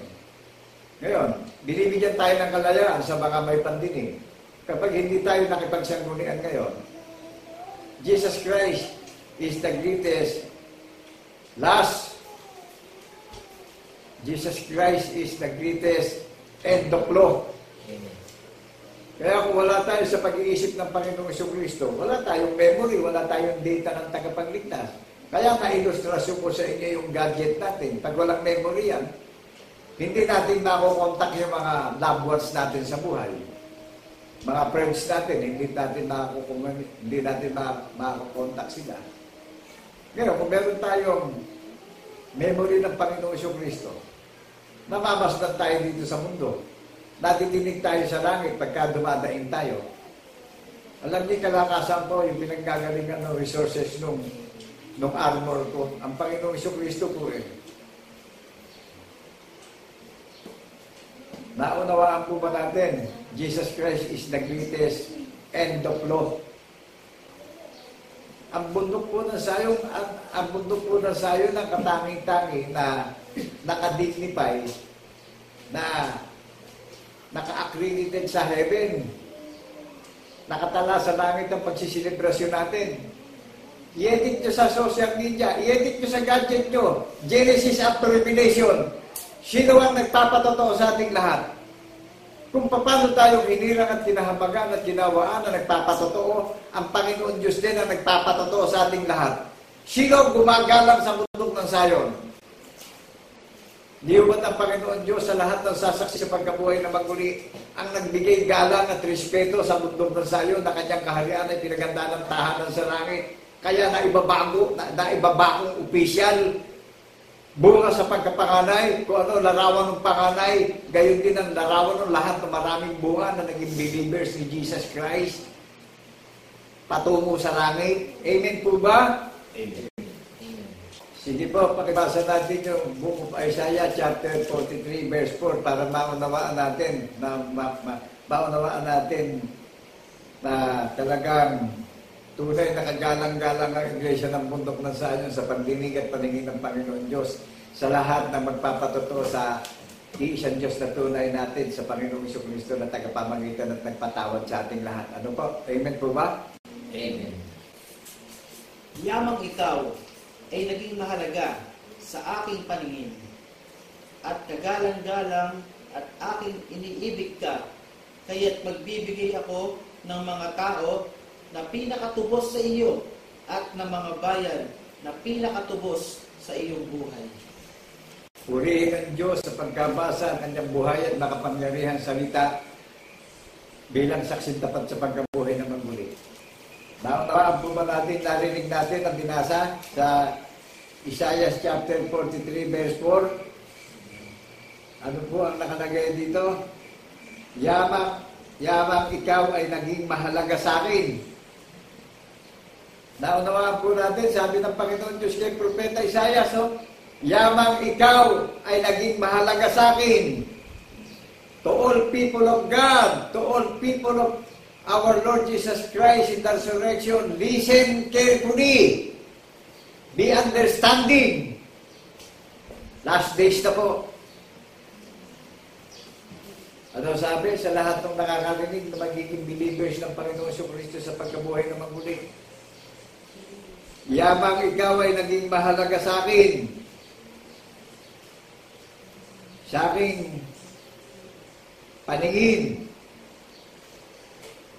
Ngayon, binibigyan tayo ng kalayaan sa mga may pandinig. Kapag hindi tayo nakipagsanggunian ngayon, Jesus Christ is the greatest Jesus Christ is the greatest end of law. Amen. Kaya kung wala tayo sa pag-iisip ng Panginoong Kristo, wala tayong memory, wala tayong data ng tagapagligtas. Kaya ka-ilustrasyon ko sa inyo yung gadget natin. Pag walang memory yan, hindi natin makukontak yung mga loved ones natin sa buhay. Mga friends natin, hindi natin makakontak sila. Ngayon, kung meron tayong memory ng Panginoong Kristo, namamasdan tayo dito sa mundo. Natitinig tayo sa langit pagka dumadaing tayo. Alam niyo, kalakasan po yung pinanggagalingan ng resources nung armor ko. Ang Panginoong Kristo po Naunawaan po ba natin, Jesus Christ is the greatest end of law. Ang bundok po ng sayo ng katanging-tangi na nakadignify na naka-accredited sa heaven. Nakatala sa langit ang pagsiselebrasyon natin. I-edit nyo sa social media, i-edit nyo sa gadget nyo. Genesis up to Revelation. Sino ang nagpapatotoo sa ating lahat? Kung paano tayo hinirang at kinahabagan at ginawaan na nagpapatotoo, ang Panginoon Diyos din ang nagpapatotoo sa ating lahat. Sino ang gumagalang sa bundok ng Sayon? Di ba ang Panginoon Diyos sa lahat ng sasaksi sa pagkabuhay na maguli ang nagbigay galang at respeto sa bundok ng Sayon na kanyang kaharian ay pinaganda ng tahanan sa langit. Kaya naibabagong opisyal bunga sa pagkapanganay, kung ano, larawan ng panganay, gayon din ang larawan ng lahat ng maraming bunga na naging believers ni Jesus Christ patungo sa langit. Amen po ba? Amen. Sige po, pakibasa natin yung Book of Isaiah chapter 43 verse 4 para maunawaan natin na talagang tunay na kagalang-galang ang iglesia ng bundok ng Sayon sa pagdinig at paningin ng Panginoon Diyos sa lahat na magpapatotoo sa iisang Diyos na tunay natin sa Panginoong Jesucristo na tagapamagitan at nagpatawad sa ating lahat. Ano po? Amen po ba? Amen. Yamang ikaw ay naging mahalaga sa aking paningin at kagalang-galang at aking iniibig ka, kaya't magbibigay ako ng mga tao na pinakatubos sa iyo at ng mga bayan na pinakatubos sa iyong buhay. Purihin ang Diyos sa pagkabasa ng kanyang buhay at makapangyarihang salita bilang saksing tapat sa pagkabuhay ng magmuli. Naunawaan po ba natin, narinig natin ang binasa sa Isaiah chapter 43 verse 4? Ano po ang nakalagay dito? Yamang ikaw ay naging mahalaga sa akin. Naunawaan po natin, sabi ng Panginoon Diyos kay Propeta Isaiah, yamang ikaw ay naging mahalaga sa akin. To all people of God, to all people of our Lord Jesus Christ in the resurrection, listen carefully. Be understanding. Last days na po. Ano sabi? Sa lahat ng nakakarinig na magiging believers ng Panginoon Jesucristo sa pagkabuhay ng magmuli. Yamang ikaw ay naging mahalaga sa akin. Sa aking paningin.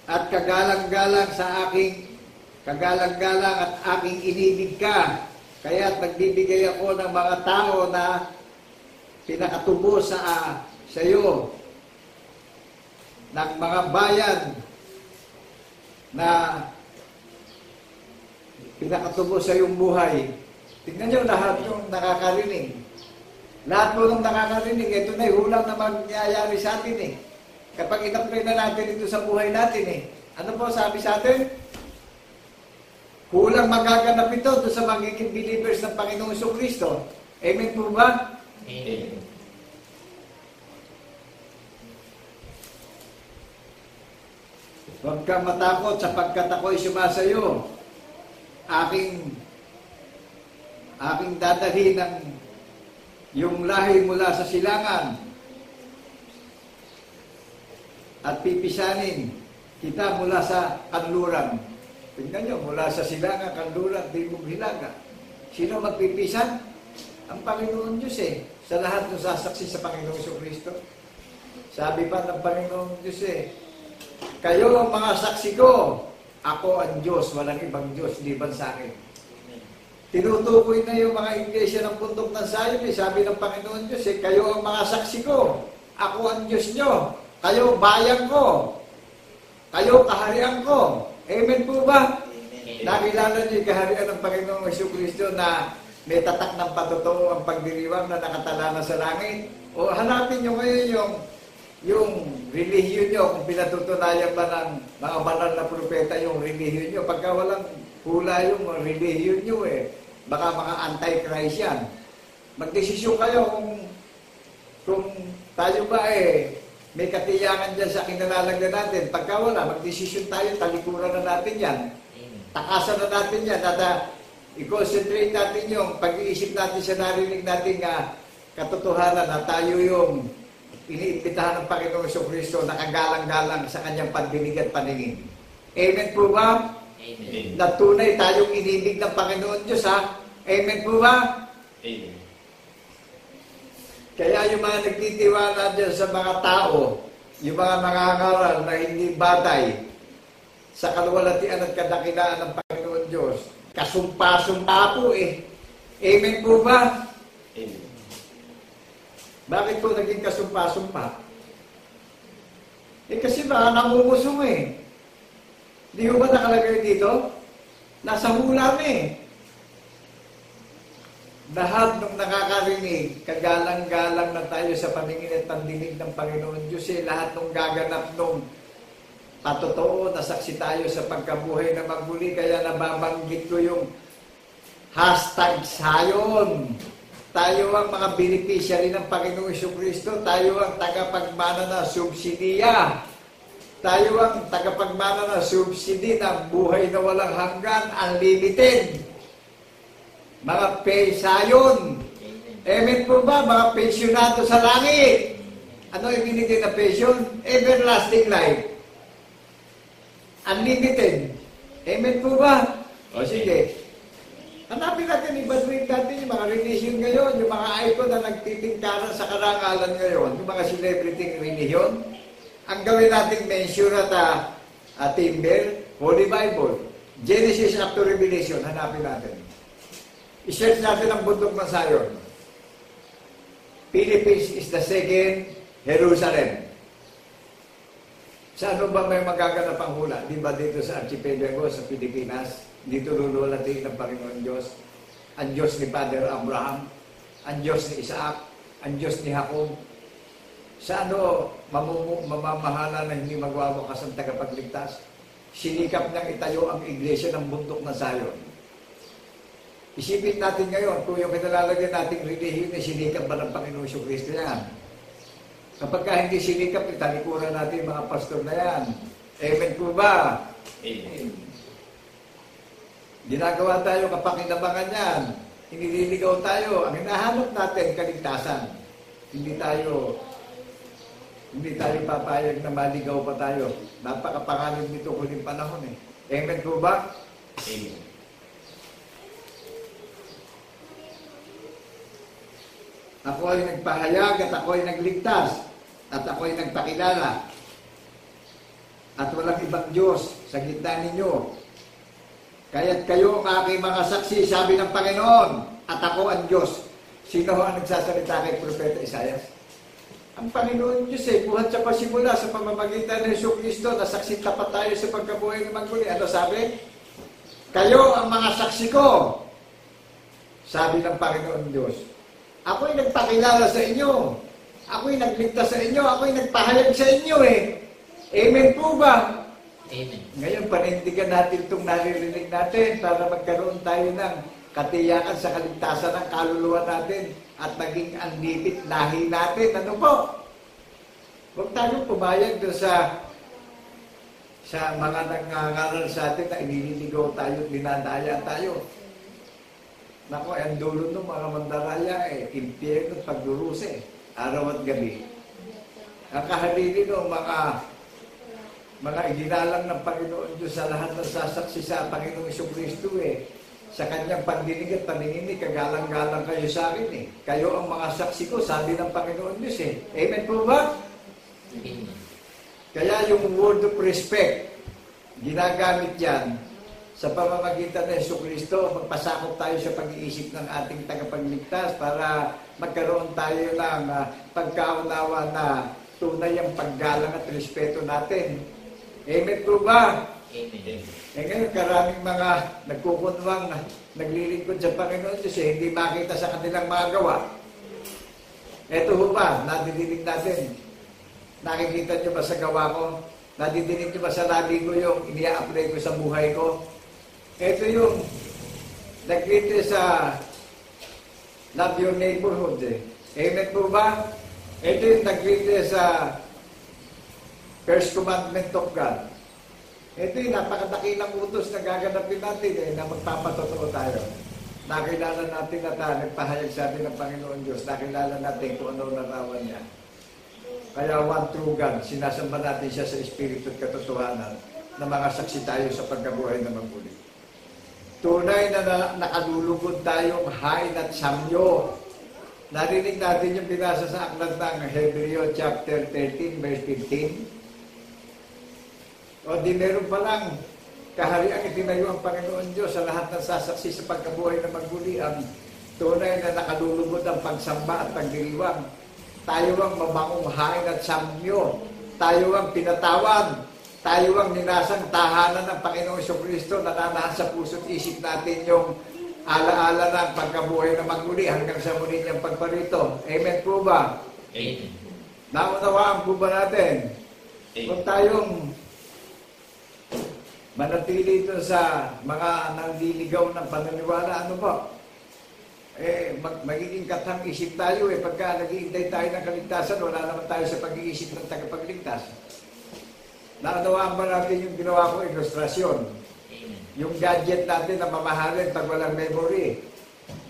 At kagalang-galang sa aking kagalang-galang at aking inibig ka. Kaya't nagbibigay ako ng mga tao na pinakatubo sa iyo. Ng mga bayan na pinakatubo sa iyong buhay. Tingnan nyo lahat yung nakakarinig. Lahat po ng nakakarinig, ito na hulang na mangyayari sa atin eh. Kapag in-apply na natin ito sa buhay natin eh. Ano po sabi sa atin? Hulang magaganap ito doon sa magiging believers ng Panginoong Jesucristo. Amen po ba? Amen. Huwag kang matakot sapagkat ako'y sumasayo. Aking dadalhin ng yung lahi mula sa silangan at pipisanin kita mula sa kanluran. Tingnan nyo, mula sa silangan, kanluran, timog hilaga. Sino magpipisan? Ang Panginoon Diyos eh. Sa lahat ng sasaksi sa Panginoong Jesucristo. Sabi pa ng Panginoong Diyos eh, kayo ang mga saksi ko. Ako ang Diyos, walang ibang Diyos, liban sa akin. Tinutukoy na yung mga iglesia ng bundok ng Sayon. Sabi ng Panginoon Diyos, kayo ang mga saksi ko. Ako ang Diyos nyo. Kayo bayan ko. Kayo kaharian ko. Amen po ba? Amen. Nakilala niyo yung kaharian ng Panginoong Jesucristo na may tatak ng patotoo ang pagdiriwang na nakatala na sa langit. O hanapin nyo ngayon yung relihiyon nyo, kung pinatutunayan ba ng mga banal na propeta yung relihiyon nyo. Pagka walang hula yung relihiyon nyo baka mga anti-Christ yan. Magdesisyon kayo kung tayo ba may katiyangan dyan sa kinalalagyan natin. Pagka wala, magdesisyon tayo, talikuran na natin yan. Takasan na natin yan. At i-concentrate natin yung pag-iisip natin sa narinig natin katotohanan na tayo yung iniimbitahan ng Panginoong Jesucristo na kagalang-galang sa kanyang pagdinig at paningin. Amen po ba? Amen. Na tunay tayong inibig ng Panginoon Diyos, ha? Amen po ba? Amen. Kaya yung mga nagtitiwala dyan sa mga tao, yung mga nangangaral na hindi batay sa kaluwalhatian at kadakilaan ng Panginoon Diyos, kasumpa-sumpa po eh. Amen po ba? Amen. Bakit po naging kasumpa-sumpa? Eh kasi baka nangungusom eh. Di ba nakalagay dito? Nasa hula eh. Lahat ng nakakarinig, kagalang-galang na tayo sa paningin at pandinig ng Panginoon Diyos eh. Lahat ng gaganap nung patotoo, nasaksi tayo sa pagkabuhay na magmuli. Kaya nababanggit ko yung hashtag sayon. Tayo ang mga beneficiary ng Panginoong Jesucristo. Tayo ang tagapagmana na subsidiya. Tayo ang tagapagmana na subsidi ng buhay na walang hanggan, unlimited. Mga sayon. Amen po ba? Mga pensyonado sa langit. Ano ibinigay na pension? Everlasting life. Unlimited. Amen po ba? O sige. Hanapin natin, i-evaluate natin yung mga religion ngayon, yung mga icon na nagtitingkaran sa karangalan ngayon, yung mga celebrity religion. Ang gawin natin mention at timber, Holy Bible, Genesis up to Revelation, hanapin natin. I-search natin ang bundok ng Zion. Philippines is the second Jerusalem. Saan ba may magaganap ang hula? Di ba dito sa Archipelago, sa Pilipinas? Dito luluwalhati ng Panginoon Diyos. Ang Diyos ni Father Abraham, ang Diyos ni Isaac, ang Diyos ni Jacob. Sa ano mamamahala na hindi magwawakas ang tagapagligtas? Sinikap niyang itayo ang iglesia ng bundok na Zion. Isipin natin ngayon, kung yung kinalalagyan nating relihiyon ay sinikap ba ng Panginoong Jesucristo yan? Kapag hindi sinikap, italikuran natin mga pastor na yan. Amen po ba? Amen. Ginagawa tayo kapakinabangan yan. Inililigaw tayo. Ang hinahanap natin, kaligtasan. Hindi tayo papayag na maligaw pa tayo. Napakapangalan nito huling panahon eh. Amen po ba? Amen. Ako ay nagpahayag at ako ay nagligtas at ako ay nagpakilala. At walang ibang Diyos sa gitna ninyo. Kaya't kayo ang aking mga saksi, sabi ng Panginoon, at ako ang Diyos. Sino ang nagsasalita kay Propeta Isaias? Ang Panginoon Diyos eh, buhat sa pasimula sa pamamagitan ng Jesucristo, na saksi tapat tayo sa pagkabuhay ng magmuli. Ano sabi? Kayo ang mga saksi ko, sabi ng Panginoon Diyos. Ako'y nagpakilala sa inyo. Ako'y nagligtas sa inyo. Ako'y nagpahayag sa inyo eh. Amen po ba? Amen. Ngayon, panindigan natin itong naririnig natin para magkaroon tayo ng katiyakan sa kaligtasan ng kaluluwa natin at maging unlimited lahi natin. Ano po? Huwag tayong pumayag doon sa mga nangangaral sa atin na inililigaw tayo, dinadaya tayo. Naku, ang dulo ng mga mandaraya eh, impyerno at pagduruse, araw at gabi. Ang kahalili ng mga iginalang ng Panginoon Diyos sa lahat ng sasaksi sa Panginoong Jesucristo eh. Sa kanyang pandinig at paningin, kagalang-galang kayo sa akin eh. Kayo ang mga saksi ko, sabi ng Panginoon Diyos eh. Amen po ba? Amen. Kaya yung word of respect, ginagamit yan sa pamamagitan ng Jesucristo. Magpasakop tayo sa pag-iisip ng ating tagapagligtas para magkaroon tayo ng pagkaunawa na tunay ang paggalang at respeto natin. Amen po ba? Amen. Eh ngayon, karaming mga nagkukunwang, naglilingkod sa Panginoon Diyos eh, hindi makita sa kanilang mga gawa. Eto ho ba, nadidinig natin. Nakikita nyo ba sa gawa ko? Nadidinig nyo ba sa labi ko yung ini-apply ko sa buhay ko? Ito yung nagkita sa love your neighborhood eh. Amen po ba? Ito yung nagkita sa first commandment of God. Ito yung napakadakilang utos na gaganapin natin eh, na magpapatotoo tayo. nakilala natin na nagpahayag sa atin ng Panginoon Diyos, nakilala natin kung ano narawan niya. Kaya one true God, sinasamba natin siya sa Espiritu at katotohanan na mga saksi tayo sa pagkabuhay na magmuli. Tunay na nakalulugod tayong hain at samyo. Narinig natin yung binasa sa aklat ng Hebreo chapter 13 verse 15. O di meron pa lang kahariang itinayo ang Panginoon Diyos sa lahat ng sasaksi sa pagkabuhay na magmuli. Ang tunay na nakalulugod ang pagsamba at pagdiriwang. Tayo ang mabangong hain at samyo. Tayo ang pinatawad. Tayo ang ninasang tahanan ng Panginoong Jesucristo na nanahan sa puso't isip natin yung alaala ng pagkabuhay na magmuli hanggang sa muli niyang pagparito. Amen po ba? Amen. Naunawaan po ba natin? Kung tayong manatili ito sa mga nanliligaw ng paniniwala, ano ba? Magiging katang isip tayo pagka nag-iintay tayo ng kaligtasan, wala naman tayo sa pag-iisip ng tagapagligtas. Naunawaan ba natin yung ginawa ko ilustrasyon? Yung gadget natin na mamahalin pag walang memory.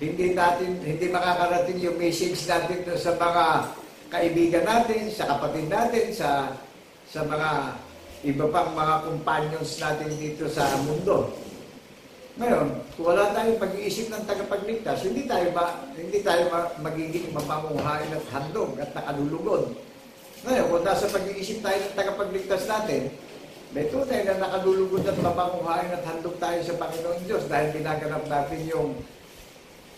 Hindi makakarating yung message natin sa mga kaibigan natin, sa kapatid natin, sa mga iba pang mga companions natin dito sa mundo. Ngayon, kung wala tayong pag-iisip ng tagapagligtas, hindi tayo magiging mapamuhain at handog at nakalulugod. Ngayon, kung nasa pag-iisip tayo ng tagapagligtas natin, may tunay na nakalulugod at mapamuhain at handog tayo sa Panginoon Diyos dahil ginaganap natin yung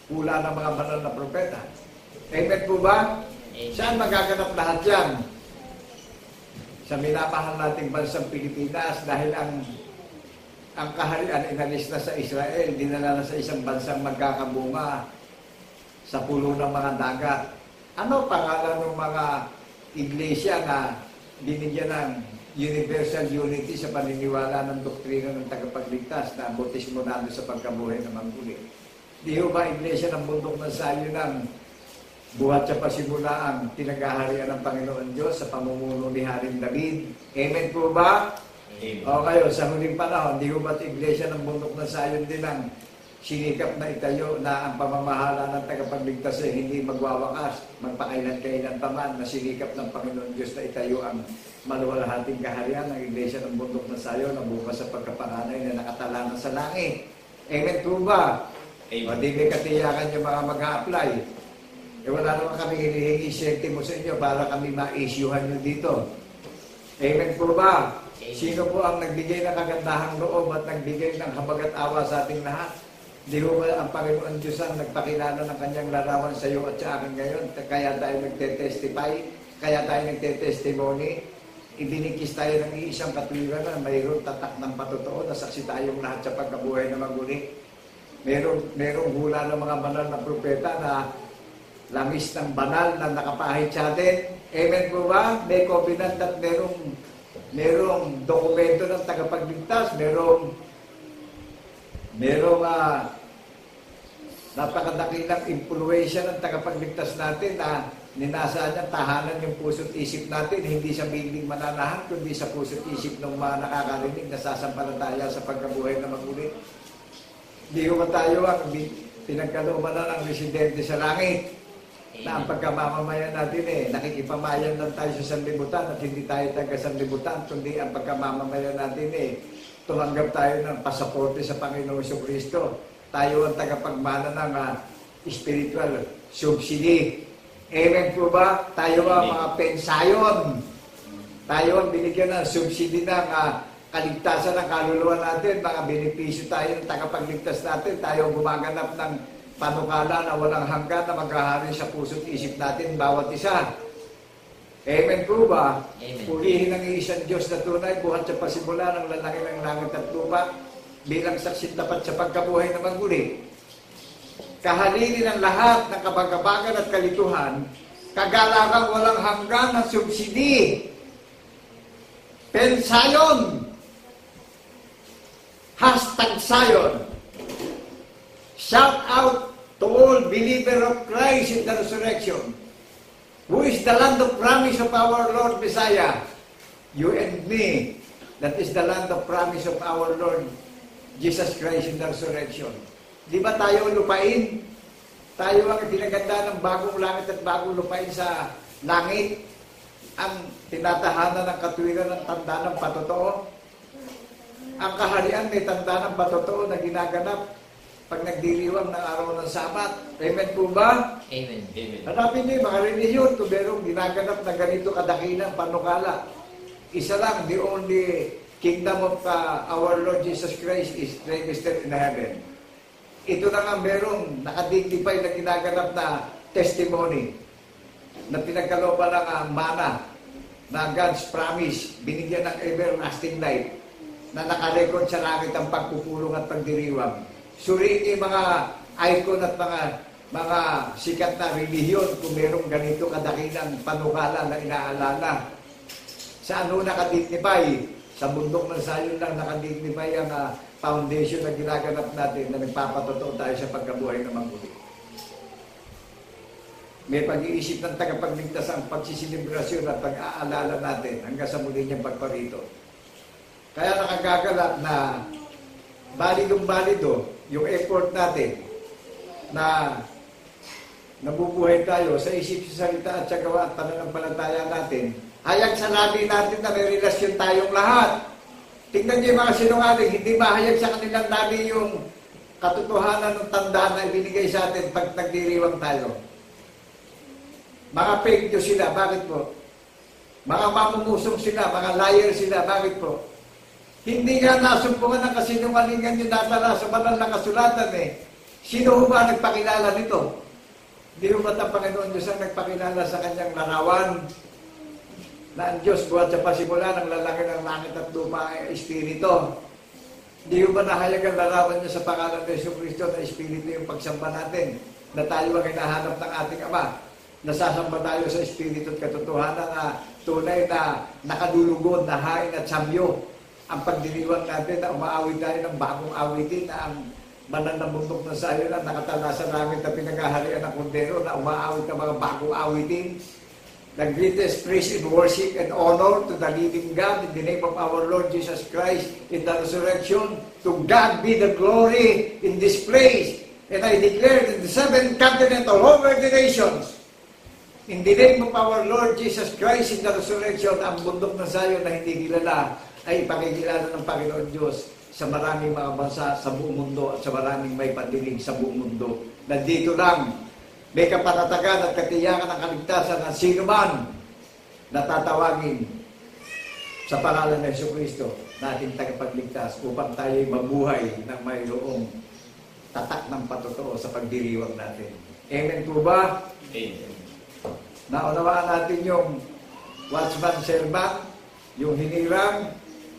hula ng mga banal na propeta. Amen po ba? Saan magaganap lahat yan? Sa minamahal nating bansang Pilipinas dahil ang kaharian inalis na sa Israel, dinala na sa isang bansang magkakabunga sa pulo ng mga dagat. Ano pangalan ng mga iglesia na binigyan ng universal unity sa paniniwala ng doktrina ng tagapagligtas na bautismo nando sa pagkabuhay ng magmuli? Di ba iglesia ng bundok ng Sayo ng buhat sa pasimula ang tinagaharian ng Panginoon Diyos sa pamumuno ni Haring David? Amen po ba? Amen. O kayo, sa huling panahon, di ba't iglesia ng bundok ng Sayon din ang sinikap na itayo na ang pamamahala ng tagapagligtas hindi magwawakas, magpakailan-kailan pa man na sinikap ng Panginoon Diyos na itayo ang maluwalhating kaharian ng iglesia ng bundok ng Sayon na bukas sa pagkapanganay na nakatala na sa langit. Amen po ba? Amen. O di may katiyakan yung mga mag-a-apply. Wala naman kami hinihingi sentimo sa inyo para kami ma-issuehan nyo dito. Amen po ba? Sino po ang nagbigay ng kagandahang loob at nagbigay ng habag at awa sa ating lahat? Di ba ang Panginoon Diyos ang nagpakilala ng kanyang larawan sa iyo at sa akin ngayon? Kaya tayo nagte-testify, kaya tayo nagte-testimony, ibinikis tayo ng iisang katwiran na mayroong tatak ng patotoo na saksi tayong lahat sa pagkabuhay na maguli. Merong hula ng mga banal na propeta na langis ng banal na nakapahid sa atin. Amen po ba? May covenant at merong dokumento ng tagapagligtas, merong napakadakilang impluwensya ng tagapagligtas natin na ninasa niya tahanan yung puso't isip natin, hindi sa binding mananahan, kundi sa puso't isip ng mga nakakarinig na sasampalataya sa pagkabuhay na maguli. Hindi ko tayo ang pinagkalooban na ng residente sa langit. Na ang pagkamamamayan natin nakikipamayan lang tayo sa sanlibutan at hindi tayo taga sanlibutan, kundi ang pagkamamamayan natin tumanggap tayo ng pasaporte sa Panginoong Jesucristo. Tayo ang tagapagmana ng spiritual subsidy. Amen po ba? Tayo ang mga pensayon. Tayo ang binigyan ng subsidy ng kaligtasan ng kaluluwa natin, mga benepisyo tayo ng tagapagligtas natin. Tayo ang gumaganap ng panukala na walang hanggan na maghahari sa puso't isip natin bawat isa. Amen po ba? Amen. Purihin ang isang Diyos na tunay, buhat sa pasimula ng lalaki ng langit at lupa, bilang saksi tapat sa pagkabuhay na magmuli. Kahalili ng lahat ng kabagabagan at kalituhan, kagalakan walang hanggan na subsidi. Pensayon! #Sayon! Shout out to all believer of Christ in the resurrection, who is the land of promise of our Lord Messiah. You and me, that is the land of promise of our Lord Jesus Christ in the resurrection. Di ba tayo lupain? Tayo ang pinaganda ng bagong langit at bagong lupain sa langit. Ang tinatahanan ng katwiran ng tanda ng patotoo. Ang kaharian may tanda ng patotoo na ginaganap pag nagdiriwang ng araw ng Sabat. Amen po ba? Amen. Amen. Hanapin niyo yung mga relihiyon kung merong ginaganap na ganito kadakilang panukala. Isa lang, the only kingdom of our Lord Jesus Christ is registered in heaven. Ito na nga merong nakadignify na ginaganap na testimony na pinagkalooban ng mana na God's promise, binigyan ng everlasting life na nakarecord sa langit ang pagpupulong at pagdiriwang. Suriin niyo yung mga icon at mga sikat na relihiyon kung merong ganito kadakilang panukala na inaalala. Sa ano nakadignify? Sa bundok ng Zion lang nakadignify ang foundation na ginaganap natin na nagpapatotoo tayo sa pagkabuhay ng muli. May pag-iisip ng tagapagligtas ang pagsiselebrasyon at pag-aalala natin hanggang sa muli niyang pagparito. Kaya nakagagalak na balidong-balido yung effort natin na nabubuhay tayo sa isip, sa salita at sa gawa at pananampalataya natin. Hayag sa labi natin na may relasyon tayong lahat. Tingnan niyo yung mga sinungaling, hindi mahayag sa kanilang labi yung katotohanan ng tandaan na ibinigay sa atin pag nagdiriwang tayo. Mga fake news sila, bakit po? Mga mamumusong sila, mga liar sila, bakit po? Hindi nga nasumpungan ng kasinungalingan yung natala sa banal na kasulatan eh. Sino ba nagpakilala nito? Hindi mo ba't ang Panginoon Diyos ang nagpakilala sa kanyang larawan na ang Diyos buhat sa pasimula ng lalaki ng langit at lupa ay Espiritu. Hindi mo ba nahayag ang larawan niya sa pangalan ng Jesucristo na Espiritu yung pagsamba natin na tayo ang hinahanap ng ating Ama. Nasasamba tayo sa Espiritu at katotohanan na tunay na nakadulugod, na hain at samyo. Ang pagdiriwang natin na umaawit tayo ng bagong awitin na ang banal na bundok ng Zion na nakatala sa langit na pinagaharian ng kundero na umaawit ng mga bagong awitin. The greatest praise and worship and honor to the living God in the name of our Lord Jesus Christ in the resurrection. To God be the glory in this place. And I declare in the seventh continent all over the nations, in the name of our Lord Jesus Christ in the resurrection, ang bundok ng Zion na hindi kilala ay ipakikilala ng Panginoon Diyos sa maraming mga bansa sa buong mundo at sa maraming may pandinig sa buong mundo. Nandito lang may kapanatagan at katiyakan ng kaligtasan ng sino man na tatawagin sa pangalan ng Jesucristo na ating tagapagligtas upang tayo'y mabuhay ng mayroong tatak ng patotoo sa pagdiriwang natin. Amen po ba? Amen. Naunawaan natin yung watchman servant, yung hinirang,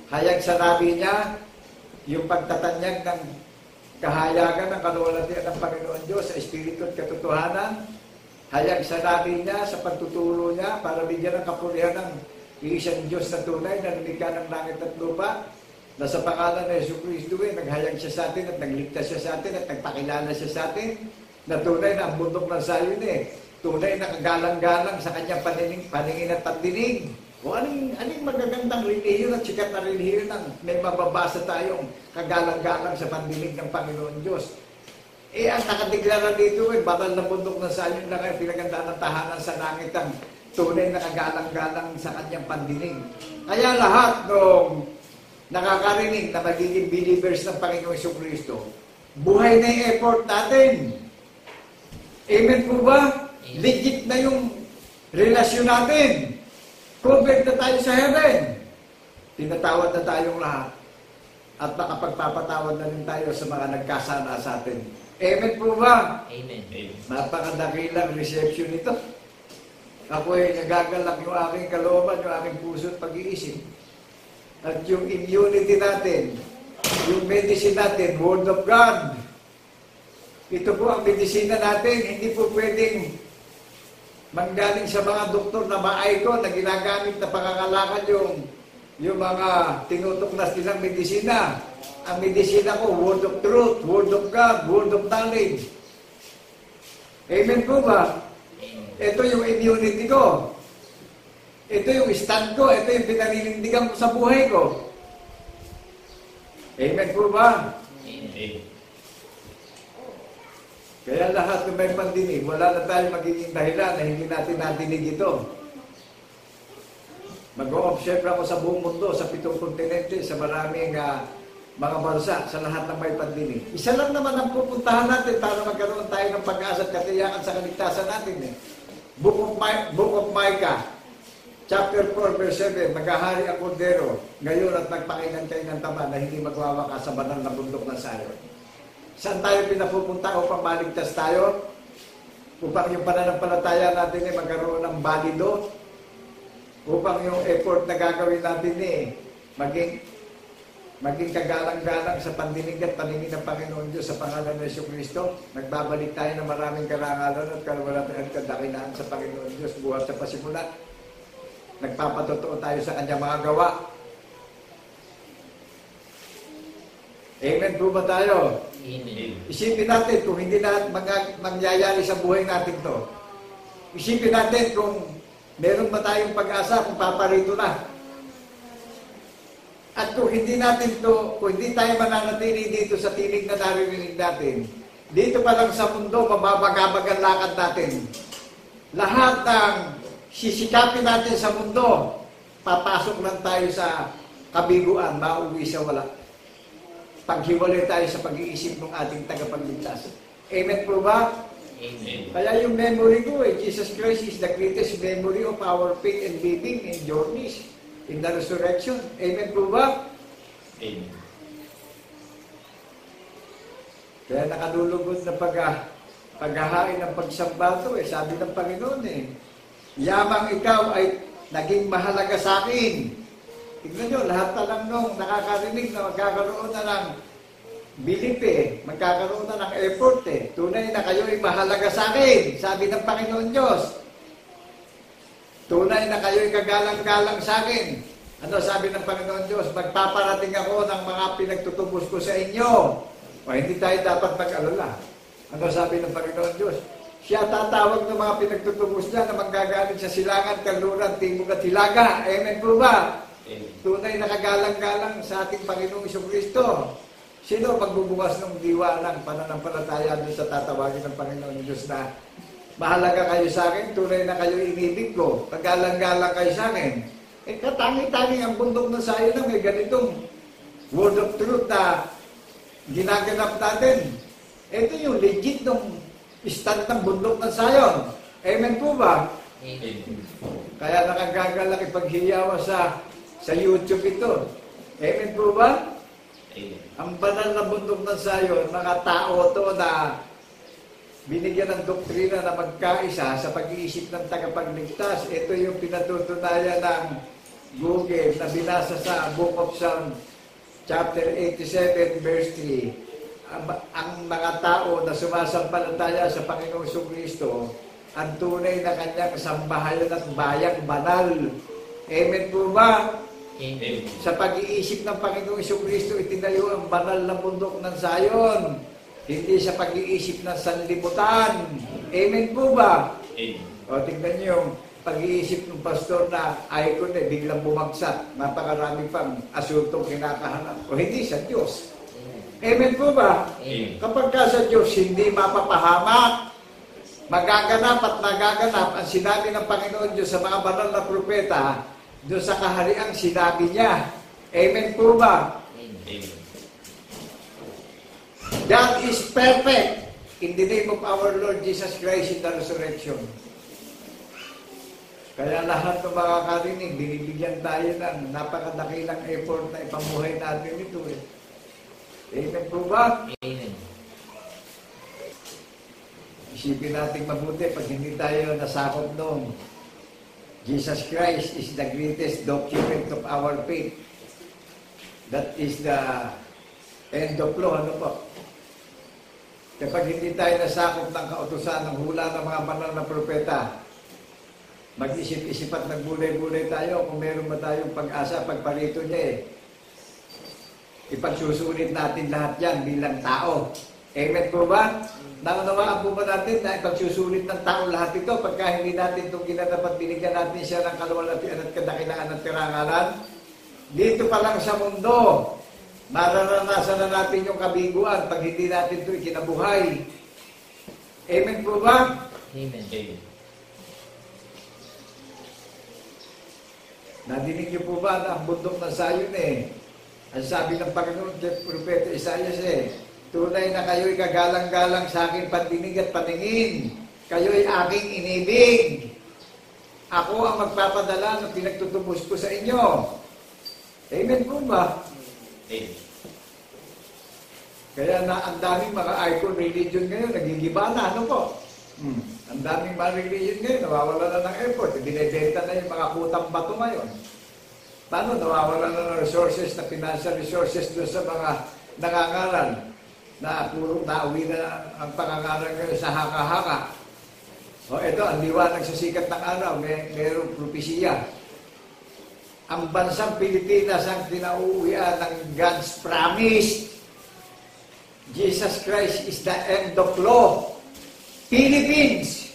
hayag sa labi niya, yung pagtatanyag ng kahayagan ng kaluwalhatian ng Panginoon Diyos sa Espiritu at katotohanan, hayag sa labi niya, sa pagtuturo niya, para bigyan ng kapulihan ng isang Diyos na tunay na lumikha ng langit at lupa, na sa pangalan ng Jesucristo naghayag siya sa atin at nagligtas siya sa atin at nagpakilala siya sa atin, na tunay na ang bundok ng Zion tunay na kagalang-galang sa kanyang paningin at pagdinig. O anong magagandang relihiyon at sikat na relihiyon ang may mababasa tayong kagalang-galang sa pandinig ng Panginoon Diyos. Ang nakadeklara dito banal na bundok ng Zion lang ay pinagandaan ng tahanan sa langit ang tunay na kagalang-galang sa kanyang pandinig. Kaya lahat ng nakakarinig na magiging believers ng Panginoong Jesucristo, buhay na yung effort natin. Amen po ba? Legit na yung relasyon natin. Covered na tayo sa heaven. Tinatawad na tayong lahat. At nakapagpapatawad na rin tayo sa mga nagkasala sa atin. Amen po ba? Amen. Napakadakilang reception ito. Ako ay nagagalak yung aking kalooban, yung aking puso at pag-iisip. At yung immunity natin, yung medicine natin, Word of God. Ito po ang medisina natin. Hindi po pwedeng manggaling sa mga doktor na ma-icon na ginagamit na pangangalakal yung mga tinutuklas nilang medisina. Ang medisina ko, Word of Truth, Word of God, Word of Knowledge. Amen po ba? Ito yung immunity ko. Ito yung stand ko. Ito yung pinaninindigan ko sa buhay ko. Amen po ba? Amen. Kaya lahat ng may pandinig, wala na tayong magiging dahilan na hindi natin nadinig ito. Mag-o-observe ako sa buong mundo, sa 7 kontinente, sa maraming mga bansa, sa lahat ng may pandinig. Isa lang naman ang pupuntahan natin para magkaroon tayo ng pag-asa at katiyakan sa kaligtasan natin. Book of Micah, chapter 4, verse 7, maghahari ang kordero ngayon at magpakainan kayo ng tama na hindi magwawakas sa banal na bundok ng Sion. Saan tayo pinapupunta upang maligtas tayo? Upang yung pananampalataya natin magkaroon ng balido? Upang yung effort na gagawin natin maging kagalang-galang sa pandinig at paningin ng Panginoon Diyos sa pangalan ng Jesucristo? Nagbabalik tayo ng maraming karangalan at kalwalatan at kadakilaan sa Panginoon Diyos buhat sa pasimula. Nagpapatotoo tayo sa kanyang mga gawa. Amen po ba tayo? Amen. Isipin natin kung hindi na mangyayari sa buhay natin to. Isipin natin kung meron ba tayong pag-asa kung paparito na. At kung hindi natin to, kung hindi tayo mananatili dito sa tinig na naririnig natin, dito pa lang sa mundo, mababagabag ang lakad natin. Lahat ng sisikapin natin sa mundo, papasok lang tayo sa kabiguan, mauwi sa wala. Paghiwalay tayo sa pag-iisip ng ating tagapagligtas. Amen po ba? Amen. Kaya yung memory ko Jesus Christ is the greatest memory of our faith and living in journeys in the resurrection. Amen po ba? Amen. Kaya nakalulugod na paghahain ng pagsambato sabi ng Panginoon yamang ikaw ay naging mahalaga sa akin. Tignan nyo, lahat na lang nung nakakarinig na magkakaroon na ng bilip magkakaroon na ng effort Tunay na kayo ay mahalaga sa akin, sabi ng Panginoon Diyos. Tunay na kayo ay kagalang-galang sa akin. Ano sabi ng Panginoon Diyos? Magpaparating ako ng mga pinagtutubos ko sa inyo. O hindi tayo dapat mag-alala. Ano sabi ng Panginoon Diyos? Siya tatawag ng mga pinagtutubos niya na manggagaling sa silangan, kanluran, timog at hilaga. Amen po ba? Tunay na kagalang-galang sa ating Panginoong Jesucristo. Sino magbubukas ng diwa ng pananampalataya doon sa tatawagin ng Panginoon Diyos na mahalaga kayo sa akin, tunay na kayo inibig ko, kagalang-galang kayo sa akin. Katangi-tangi ang bundok ng Sion na may ganitong word of truth na ginaganap natin. Ito yung legit ng stand ng bundok ng Sion. Amen po ba? Amen. Kaya nakagagalak ipaghiyawa sa YouTube ito. Amen po ba? Amen. Ang banal na bundok ng Sion, mga tao to na binigyan ng doktrina na magkaisa sa pag-iisip ng tagapagligtas. Ito yung pinatutunayan ng Google na binasa sa Book of Psalm, chapter 87, verse 3. Ang mga tao na sumasampalataya sa Panginoong Jesucristo, ang tunay na kanyang sambahayan at bayang banal. Amen po ba? Amen. Sa pag-iisip ng Panginoong Jesucristo, itinayo ang banal na bundok ng Sion. Hindi sa pag-iisip ng sanlibutan. Amen po ba? Amen. O tingnan niyo yung pag-iisip ng pastor na icon biglang bumagsak. Napakarami pang asuntong kinakahanap. O hindi sa Diyos. Amen po ba? Amen. Kapag ka sa Diyos hindi mapapahamak, magaganap at nagaganap ang sinabi ng Panginoon Diyos sa mga banal na propeta doon sa kahariang sinabi niya. Amen po ba? Amen. God is perfect in the name of our Lord Jesus Christ in the resurrection. Kaya lahat ng makakarinig, binibigyan tayo ng napakadakilang effort na ipamuhay natin ito Amen po ba? Amen. Isipin natin mabuti pag hindi tayo nasakop nung Jesus Christ is the greatest document of our faith. That is the end of law. Ano po? Kapag hindi tayo nasakop ng kautusan ng hula ng mga banal na propeta, mag-isip-isip at nagbulay-bulay tayo kung meron ba tayong pag-asa pagparito niya Ipagsusulit natin lahat yan bilang tao. Amen po ba? Naunawaan po ba natin na ipagsusulit ng tao lahat ito pagka hindi natin itong ginagapat binigyan natin siya ng kaluwalhatian at kadakilaan at karangalan? Dito pa lang sa mundo, mararanasan na natin yung kabiguan pag hindi natin ito ikinabuhay. Amen po ba? Amen. Amen. Nadinig niyo po ba na ang bundok ng Zion ang sabi ng Panginoon kay Propeta Isaias tunay na kayo'y kagalang-galang sa akin pandinig at paningin. Kayo'y aking inibig. Ako ang magpapadala ng pinagtutubos ko sa inyo. Amen po ba? Amen. Kaya na ang daming mga icon religion ngayon, nagigiba na, ano po? Ang daming mga religion ngayon, nawawala na ng effort. Binibenta na yung mga putang bato ngayon. Paano nawawala na ng resources, na financial resources doon sa mga nangangaral na puro nauwi na ang pangangaral ngayon sa haka-haka. O ito, ang liwanag sa sikat ng araw, mayroong propesiya. Ang bansang Pilipinas ang pinauuwian ng God's promise. Jesus Christ is the end of law. Philippines.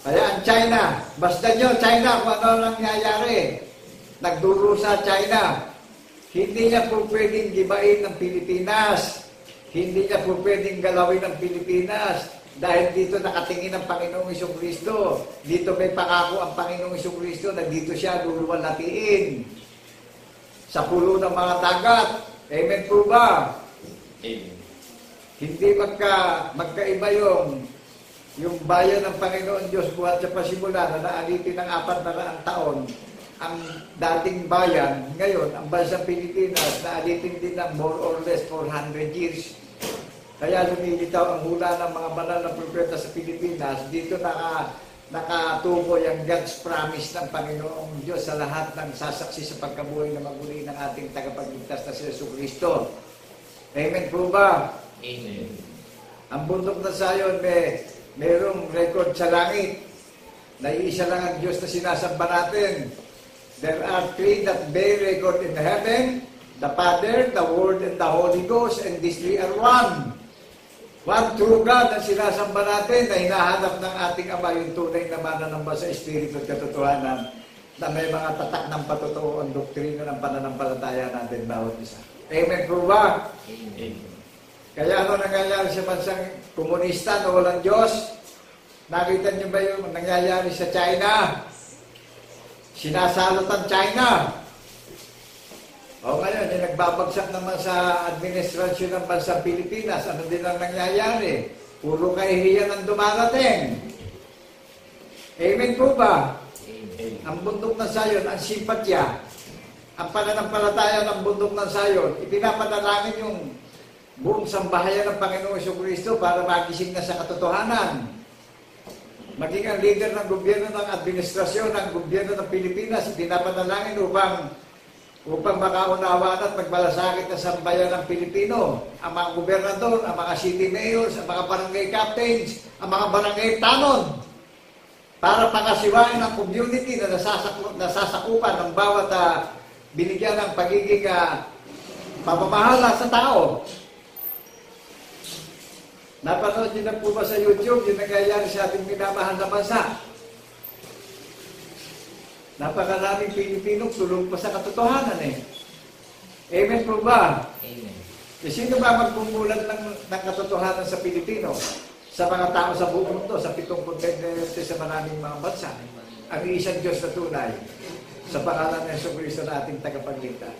Kaya ang China, basta nyo, China, kung ano nangyayari. Nagdurusa China. Hindi niya po pwedeng gibain ng Pilipinas. Hindi niya po pwedeng galawin ng Pilipinas. Dahil dito nakatingin ang Panginoong Jesucristo. Dito may pangako ang Panginoong Jesucristo na dito siya luluwalhatiin. Sa pulo ng mga dagat. Amen po ba? Amen. Hindi magkaiba yung bayan ng Panginoon Diyos buhat sa pasimula na naalitin ng 400 taon. Ang dating bayan, ngayon, ang bansang Pilipinas, naalitin din ng more or less 400 years. Kaya lumilitaw ang hula ng mga banal na propeta sa Pilipinas. Dito nakatukoy ang God's promise ng Panginoong Diyos sa lahat ng sasaksi sa pagkabuhay na maguli ng ating tagapagligtas na si Jesucristo. Amen po ba? Amen. Ang bundok na Zion mayroong record sa langit. Naiisa lang ang Diyos na sinasamba natin. There are three that bear record in heaven, the Father, the Word, and the Holy Ghost, and these three are one. One true God ang sinasamba natin na hinahanap ng ating Ama, yung tunay na mananamba sa Espiritu at katotohanan na may mga tatak ng patotoo ang doktrina ng pananampalataya natin bawat isa. Amen po ba? Amen. Kaya ano nangyayari sa bansang komunista na walang Diyos? Nakita niyo ba yung nangyayari sa China? Sinasalot ang China. O ngayon, yung nagbabagsak naman sa administrasyon ng bansang Pilipinas, ano din ang nangyayari? Puro kahihiyan ang dumarating. Amen po ba? Amen. Ang bundok ng Zion, ang simpatya, ang pananampalataya ng bundok ng Zion, ipinapanalangin yung buong sambahayan ng Panginoong Jesucristo para magising na sa katotohanan. Maging ang leader ng gobyerno ng administrasyon ng gobyerno ng Pilipinas, ipinapanalangin upang makaunawa at magmalasakit na sambayan ng Pilipino, ang mga gobernador, ang mga city mayors, ang mga barangay captains, ang mga barangay tanon, para pakasiwain ang community na nasasakupan ng bawat binigyan ng pagiging pamamahala sa tao. Napanood niyo na po ba sa YouTube yung nangyayari sa ating minamahal na bansa? Napakaraming Pilipino tulong pa sa katotohanan Amen po ba? Amen. Sino ba magpumulat ng katotohanan sa Pilipino? Sa mga tao sa buong mundo, sa 7 kontinente, sa maraming mga bansa. Ang isang Diyos na tunay sa pangalan ng Jesucristo na ating tagapagligtas.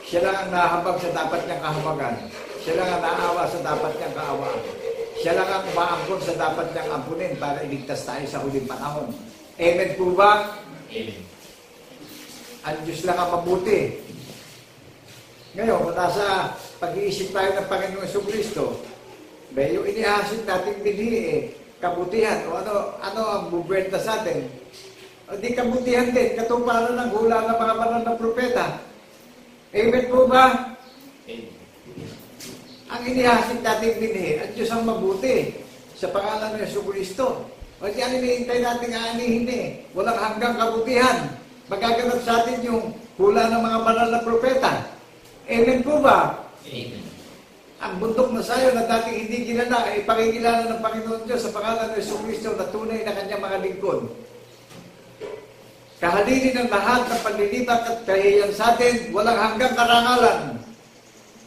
Siya lang ang nahabag sa dapat niyang kahabagan. Siya lang ang naawa sa dapat niyang kaawaan. Siya lang ang umaampun sa dapat niyang ampunin para iligtas tayo sa huling panahon. Amen po ba? Amen. Ang Diyos lang ang mabuti. Ngayon, kung nasa pag-iisip tayo ng Panginoong Jesucristo, may yung inihasit nating binhi kabutihan. O ano ang bubwenta sa atin? O di kabutihan din, katumparan ng hula ng mga banal na propeta. Amen po ba? Amen. Ang inihasit nating binhi, ang Diyos ang mabuti sa pangalan ng Jesucristo. O di ang hinihintay natin aanihin walang hanggang kabutihan. Magaganap sa atin yung hula ng mga banal na propeta. Amen po ba? Amen. Ang bundok na Zion na dating hindi kilala ay ipakikilala ng Panginoon Diyos sa pangalan ng Jesucristo na tunay na kanyang mga lingkod. Kahalili ng lahat ng panlilibak at kahiyan sa atin, walang hanggang karangalan.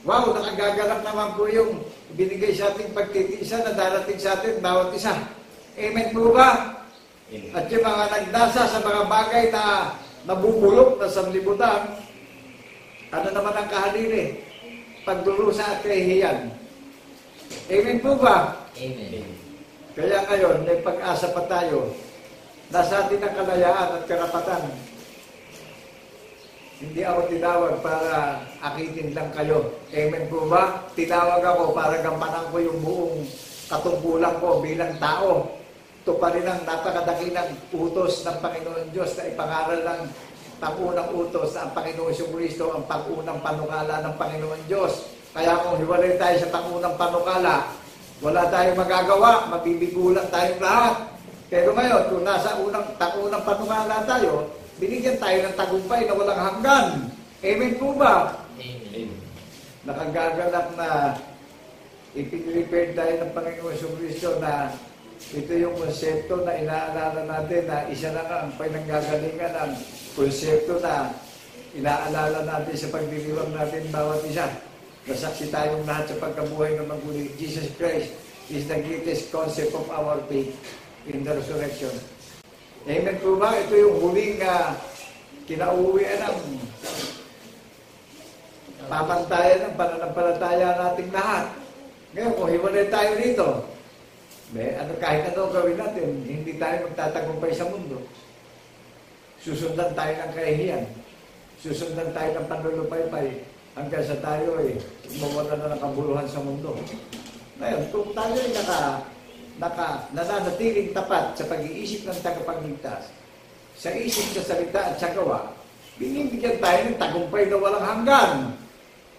Wow, nakagaganap naman po yung binigay sa ating pagtitiisa na darating sa atin bawat isa. Amen po ba? Amen. At yung mga nagdasa sa mga bagay na nabubulok na sanlibutan, ano naman ang kahalili? Pagdurusa at kahihiyan. Amen po ba? Amen. Kaya ngayon, may pag-asa pa tayo. Nasa atin ang kalayaan at karapatan. Hindi ako tinawag para akitin lang kayo. Amen po ba? Tinawag ako para gampanan ko yung buong katungkulan ko bilang tao. Ito pa rin ang napakadakilang utos ng Panginoon Diyos na ipangaral ng pang-unang utos na ang Panginoon Jesucristo ang pang-unang panukala ng Panginoon Diyos. Kaya kung hiwalay tayo sa pang-unang panukala, wala tayong magagawa, mabibigulan tayong lahat. Pero ngayon, kung nasa unang panukala tayo, binigyan tayo ng tagumpay na walang hanggan. Amen po ba? Amen. Nakagaganap na ipinrepair tayo ng Panginoon Jesucristo na ito yung konsepto na inaalala natin na isa na ang pinanggagalingan ng konsepto na inaalala natin sa pagdiriwang natin bawat isa. Nasaksi tayong lahat sa pagkabuhay ng maguli. Jesus Christ is the greatest concept of our faith in the resurrection. Amen po ba? Ito yung huling kinauuwian ng pamantayan ng pananampalataya nating lahat. Ngayon, kung hiwalay tayo dito, kahit ano gawin natin, hindi tayo magtatagumpay sa mundo. Susundan tayo ng kahihiyan. Susundan tayo ng panlulupaypay hanggang sa tayo ay mawala na ng kabuluhan sa mundo. Ngayon, kung tayo ay nananatiling tapat sa pag-iisip ng tagapagligtas, sa isip, sa salita at sa gawa, binibigyan tayo ng tagumpay na walang hanggan.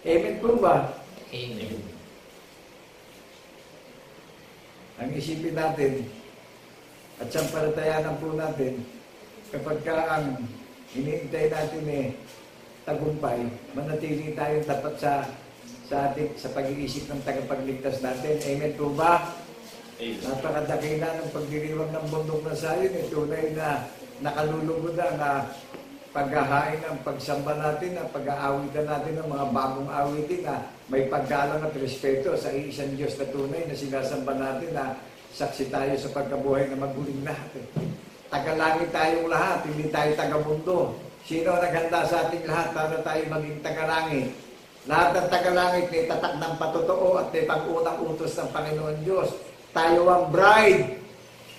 Amen po ba? Amen. Ang isipin natin at sampalatayanan po natin kapag ang iniintay natin tagumpay, manatili tayong tapat sa pag-iisip ng tagapagligtas natin. Amen po ba? Amen. Napakadakila ng pagdiriwang ng bundok na sayon, tunay na nakalulugod na paghahain ng pagsamba natin, ang pag-aawitan natin ng mga bagong awitin na may paggalang at respeto sa isang Diyos na tunay na sinasamba natin na saksi tayo sa pagkabuhay na maguling lahat. Tagalangit tayong lahat, hindi tayo tagamundo. Sino ang naghanda sa ating lahat para tayo maging tagalangit? Lahat ng tagalangit may tatak ng patotoo at may pag-unang utos ng Panginoon Diyos. Tayo ang bride.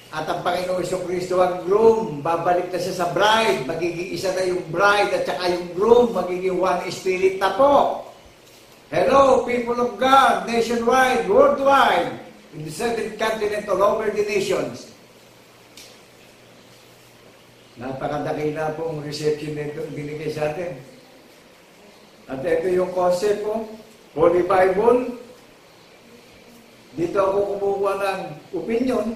At ang Panginoon Jesucristo ang groom, babalik na siya sa bride, magiging isa na yung bride at saka yung groom, magiging one spirit na po. Hello, people of God, nationwide, worldwide, in the seventh continent, all over the nations. Napakadakila pong reception nito binigay sa atin. At ito yung concept ko, Holy Bible. Dito ako kumukuha ng opinion.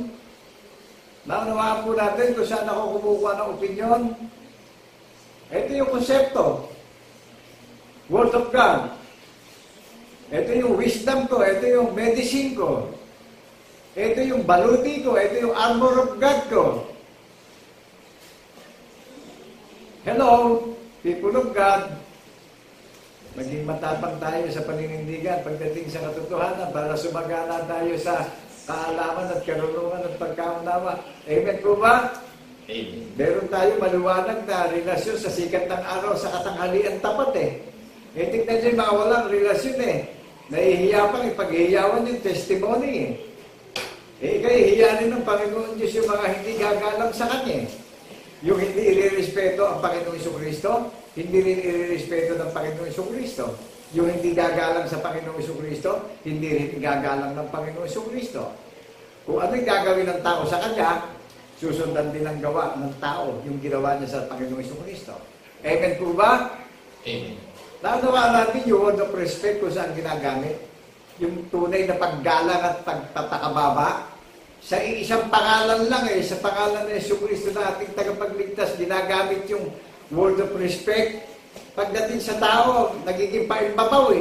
Naunawaan po natin kung saan ako kumukuha ng opinion. Ito yung konsepto. Word of God. Ito yung wisdom ko. Ito yung medicine ko. Ito yung baluti ko. Ito yung armor of God ko. Hello, people of God. Maging matapang tayo sa paninindigan pagdating sa katotohanan para sumagana tayo sa kaalaman at karunungan at pagkaunawa. Amen po ba? Amen. Meron tayo maliwanag na relasyon sa sikat ng araw sa katanghalian tapat tignan nyo yung mga walang relasyon Nahihiya pang ipaghihiyawan yung testimony kayo hiyanin ng Panginoon Diyos yung mga hindi gagalang sa Kanya Yung hindi irirespeto ang Panginoon Jesucristo, hindi rin irirespeto ng Panginoon Jesucristo. Yung hindi gagalang sa Panginoong Jesucristo, hindi rin gagalang ng Panginoong Jesucristo. Kung ano yung gagawin ng tao sa Kanya, susundan din ang gawa ng tao, yung ginawa niya sa Panginoong Jesucristo. Amen po ba? Amen. Naunawaan natin yung word of respect kung saan ginagamit. Yung tunay na paggalang at pagtatakababa. Sa isang pangalan lang sa pangalan ng Jesucristo na ating tagapagligtas, ginagamit yung word of respect. Pagdating sa tao, nagiging paimbabaw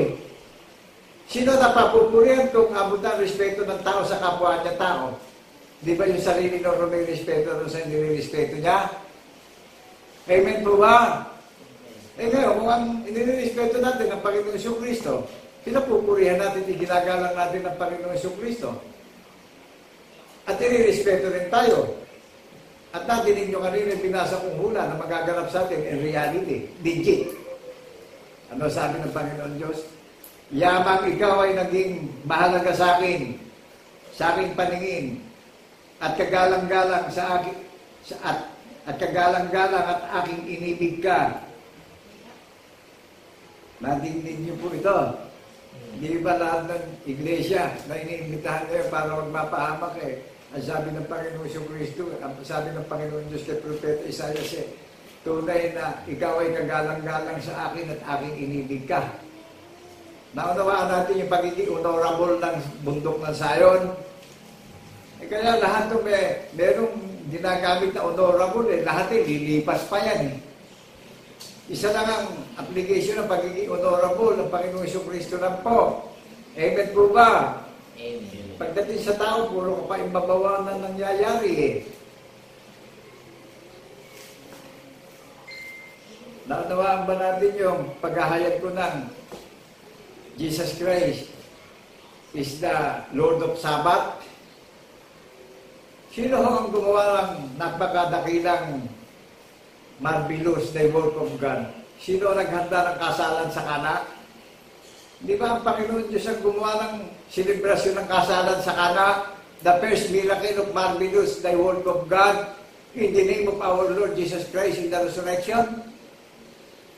Sino napapupurihan kung abutan respeto ng tao sa kapwa niya tao? Di ba yung sarili ng may respeto doon sa hindi respeto niya? Amen po ba? Ngayon, kung ang inirespeto natin ng Panginoon Jesucristo, pinapupurihan natin, iginagalang natin ang Panginoong Jesucristo. At inirespeto rin tayo. At nadinig nyo kanina yung binasa kong hula na magaganap sa atin in reality, legit. Ano sabi ng Panginoon Diyos? Yamang ikaw ay naging mahalaga sa aking paningin, at kagalang-galang sa akin, at kagalang-galang at aking inibig ka. Nadinig niyo po ito. Hindi ba lahat ng iglesia na iniimbitahan niyo para magmapahamak ang sabi ng Panginoon Jesucristo, ang sabi ng Panginoon Diyos kay Propeta Isaias, tunay na ikaw ay kagalang-galang sa akin at aking inibig ka. Naunawaan natin yung pagiging honorable ng bundok ng Zion. Kaya lahat ng merong ginagamit na honorable, lahat lilipas pa yan. Isa lang ang application ng pagiging honorable ng Panginoong Jesucristo lang po. Amen po ba? Amen. Pagdating sa tao, puro kapaimbabawa na nangyayari Naunawaan ba natin yung paghahayag ko ng Jesus Christ is the Lord of Sabbath? Sino ang gumawa ng napakadakilang marvelous na work of God? Sino ang naghanda ng kasalan sa Kana? Di ba ang Panginoon Diyos ang gumawa ng selebrasyon ng kasalan sa Kana? The first miracle of marvelous the work of God in the name of our Lord Jesus Christ in the resurrection.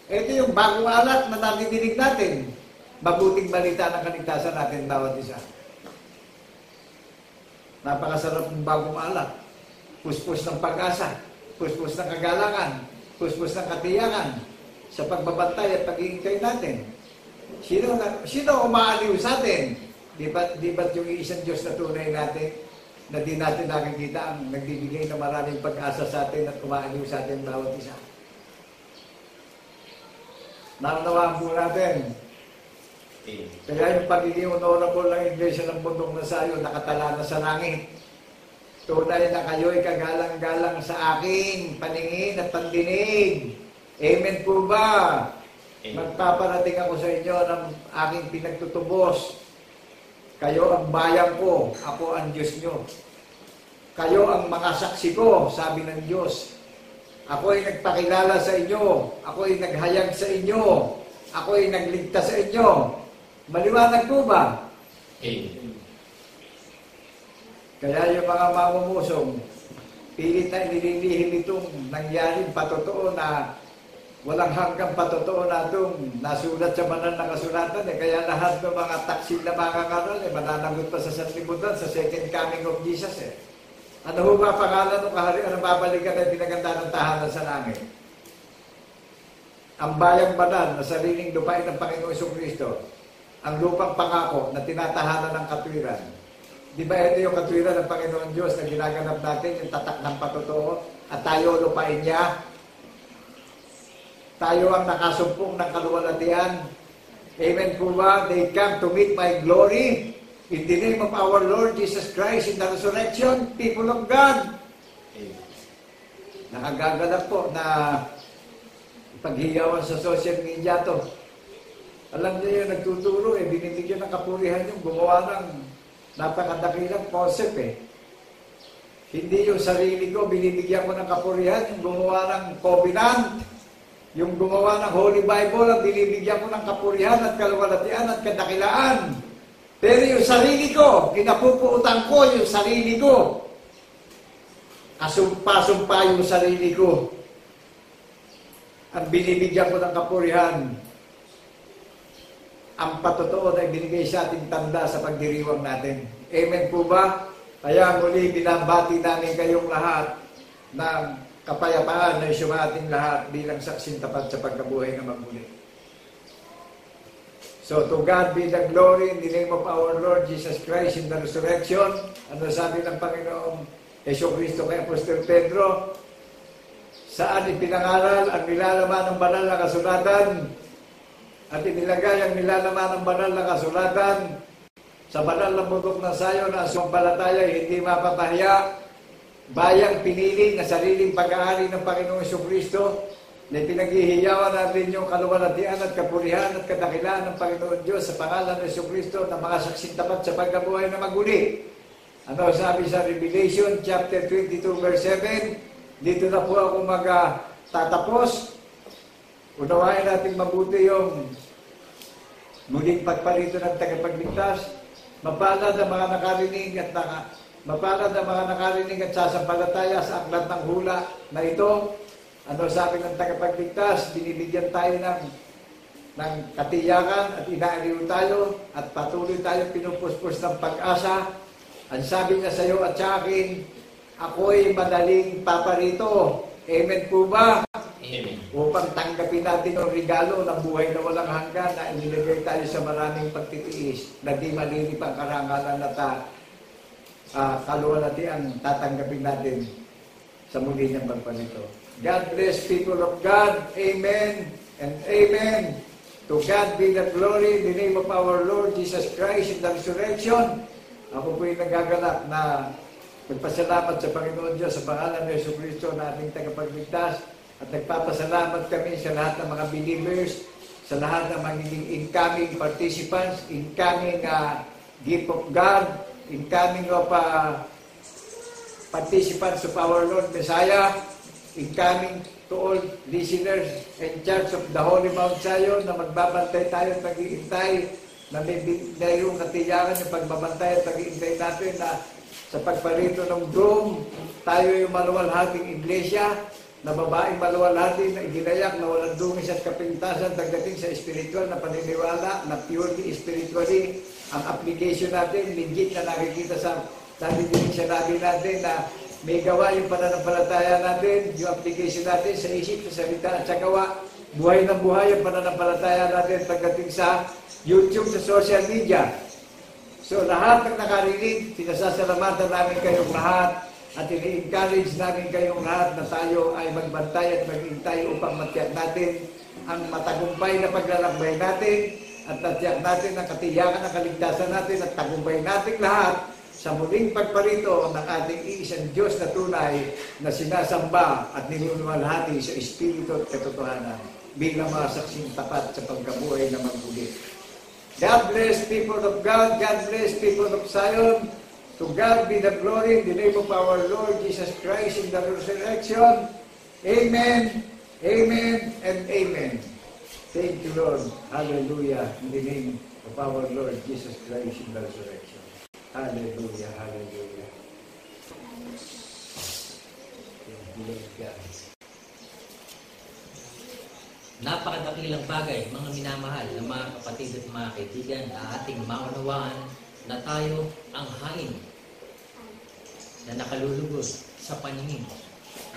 Ito yung bagong alat na nadidinig natin. Mabuting balita ng kaligtasan natin bawat isa. Napakasarap ng bagong alat. Puspos ng pag-asa, puspos ng kagalangan, puspos ng katiyakan sa pagbabantay at pag-iingkay natin. Sino umaaliw sa atin? Di ba't yung isang Diyos na tunay natin na di natin nakikita ang nagbibigay ng maraming pag-asa sa atin at umaaliw sa atin bawat isa? Naunawaan po natin. Kaya yung pagiging honorable ng Iglesia ng Bundok ng Zion nakatala na sa langit. Tunay na kayo'y kagalang-galang sa aking paningin at pandinig. Amen po ba? Magpaparating ako sa inyo ng aking pinagtutubos. Kayo ang bayan ko, ako ang Diyos nyo. Kayo ang mga saksi ko, sabi ng Diyos. Ako ay nagpakilala sa inyo. Ako ay naghayag sa inyo. Ako ay nagligtas sa inyo. Maliwanag po ba? Amen. Kaya yung mga mamumusong, pilit na inililihim itong nangyaring patotoo na walang hanggang patotoo na itong nasulat sa banal na kasulatan. Kaya lahat ng mga taksil na mga kanal, mananagot pa sa sanlibutan, sa second coming of Jesus. Ano ho ba pangalan ng kaharian na babalikan ay pinaganda ng tahanan sa langit? Ang bayang banal na sariling lupain ng Panginoong Jesucristo, ang lupang pangako na tinatahanan ng katwiran. Di ba ito yung katwiran ng Panginoon Diyos na ginaganap natin, yung tatak ng patotoo, at tayo lupain niya? Tayo ang nakasumpong ng kaluwalhatian. Amen po ba? They come to meet my glory. In the name of our Lord Jesus Christ in the resurrection, people of God. Nakagaganap po na paghiyawan sa social media to. Alam niyo yung nagtuturo, binibigyan ng kapurihan yung gumawa ng napakadakilang concept Hindi yung sarili ko, binibigyan ko ng kapurihan, yung gumawa ng covenant, yung gumawa ng Holy Bible, ang binibigyan ko ng kapurihan at kaluwalhatian at kadakilaan. Pero yung sarili ko, kinapupuutan ko yung sarili ko. Asumpa-sumpa yung sarili ko. Ang binibigyan ko ng kapurihan, ang patotoo na ibinigay sa ating tanda sa pagdiriwang natin. Amen po ba? Kaya muli binabati namin kayong lahat ng kapayapaan na isumating lahat bilang saksing tapat sa pagkabuhay na magmuli. So to God be the glory in the name of our Lord Jesus Christ in the resurrection. Ano sabi ng Panginoong Jesucristo kay Apostol Pedro? Saan ipinangaral ang nilalaman ng banal na kasulatan at inilagay ang nilalaman ng banal na kasulatan sa banal na bundok ng Zion na sumampalataya hindi mapapahiya, bayang pinili na sariling pag-aari ng Panginoong Jesucristo na pinaghihiyawan natin yung kaluwalhatian at kapurihan at kadakilaan ng Panginoon Diyos sa pangalan ng Jesucristo na mga saksing tapat sa pagkabuhay na maguli. Ano sabi sa Revelation chapter 22 verse 7? Dito na po ako magtatapos. Unawain natin mabuti yung muling pagparito ng tagapagligtas. Mapalad ang mga nakarinig at sasampalataya sa aklat ng hula na ito. Ano sabi ng tagapagligtas? Binibigyan tayo ng katiyakan at inaaliw tayo at patuloy tayo pinupuspos ng pag-asa. Ang sabi niya sa iyo at sa akin, ako'y madaling paparito. Amen po ba? Amen. Upang tanggapin natin ang regalo ng buhay na walang hanggan na inilagay tayo sa maraming pagtitiis na di malilip ang karangalan na kaluwalhatian tatanggapin natin sa muli niyang pagpanito. God bless people of God. Amen and amen. To God be the glory in the name of our Lord Jesus Christ in the resurrection. Ako po'y nagagalak na magpasalamat sa Panginoon Diyos sa pangalan ng Jesucristo na ating tagapagligtas at nagpapasalamat kami sa lahat ng mga believers, sa lahat ng magiging incoming participants, incoming gift of God, incoming of participants of our Lord Messiah, incoming to all listeners and church of the Holy Mount Zion na magbabantay tayo at mag-iintay na may yung katiyakan yung pagbabantay at mag-iintay natin na sa pagparito ng Rome, tayo yung maluwalhating iglesia na babaeng maluwalhati na iginayak na walang dungis at kapintasan pagdating sa spiritual na paniniwala na purely spiritually ang application natin, legit na nakikita sa sinabi natin na may gawa yung pananampalataya natin, yung application natin sa isip, sa salita at sa gawa. Buhay ng buhay yung pananampalataya natin pagdating sa YouTube, sa social media. So lahat ng nakarinig, pinasasalamatan namin kayong lahat at ini-encourage namin kayong lahat na tayo ay magbantay at maghintay upang matiyak natin ang matagumpay na paglalakbay natin at natiyak natin ang katiyakan ng kaligtasan natin at tagumpay natin lahat sa muling pagparito ng ating iisang Diyos na tunay na sinasamba at ninunuwalhati sa Espiritu at katotohanan bilang mga saksing tapat sa pagkabuhay na magbulit. God bless people of God. God bless people of Zion. To God be the glory in the name of our Lord Jesus Christ in the resurrection. Amen, amen, and amen. Thank you, Lord. Hallelujah. In the name of our Lord Jesus Christ in the resurrection. Hallelujah, hallelujah. Thank you, Lord God. Napakadakilang bagay, mga minamahal na mga kapatid at mga kaibigan, na ating maunawaan na tayo ang hain na nakalulugos sa paningin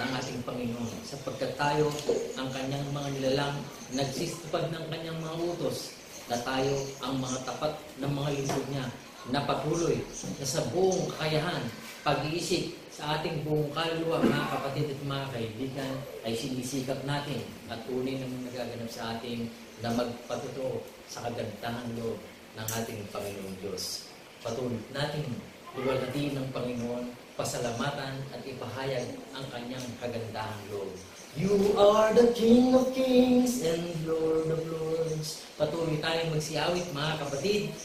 ng ating Panginoon sapagkat tayo ang kanyang mga nilalang nagsisipag ng kanyang mga utos na tayo ang mga tapat ng mga lingkod niya na patuloy na sa buong kakayahan, pag-iisip sa ating buong kaluluwa, mga kapatid at mga kaibigan, ay sinisikap natin at tunay na nagaganap sa ating na magpatotoo sa kagandahan loob ng ating Panginoon Diyos. Patuloy natin iwalhatiin ng Panginoon, pasalamatan at ipahayag ang kanyang kagandahan loob. You are the King of Kings and Lord of Lords. Patuloy tayong magsiyawit, mga kapatid.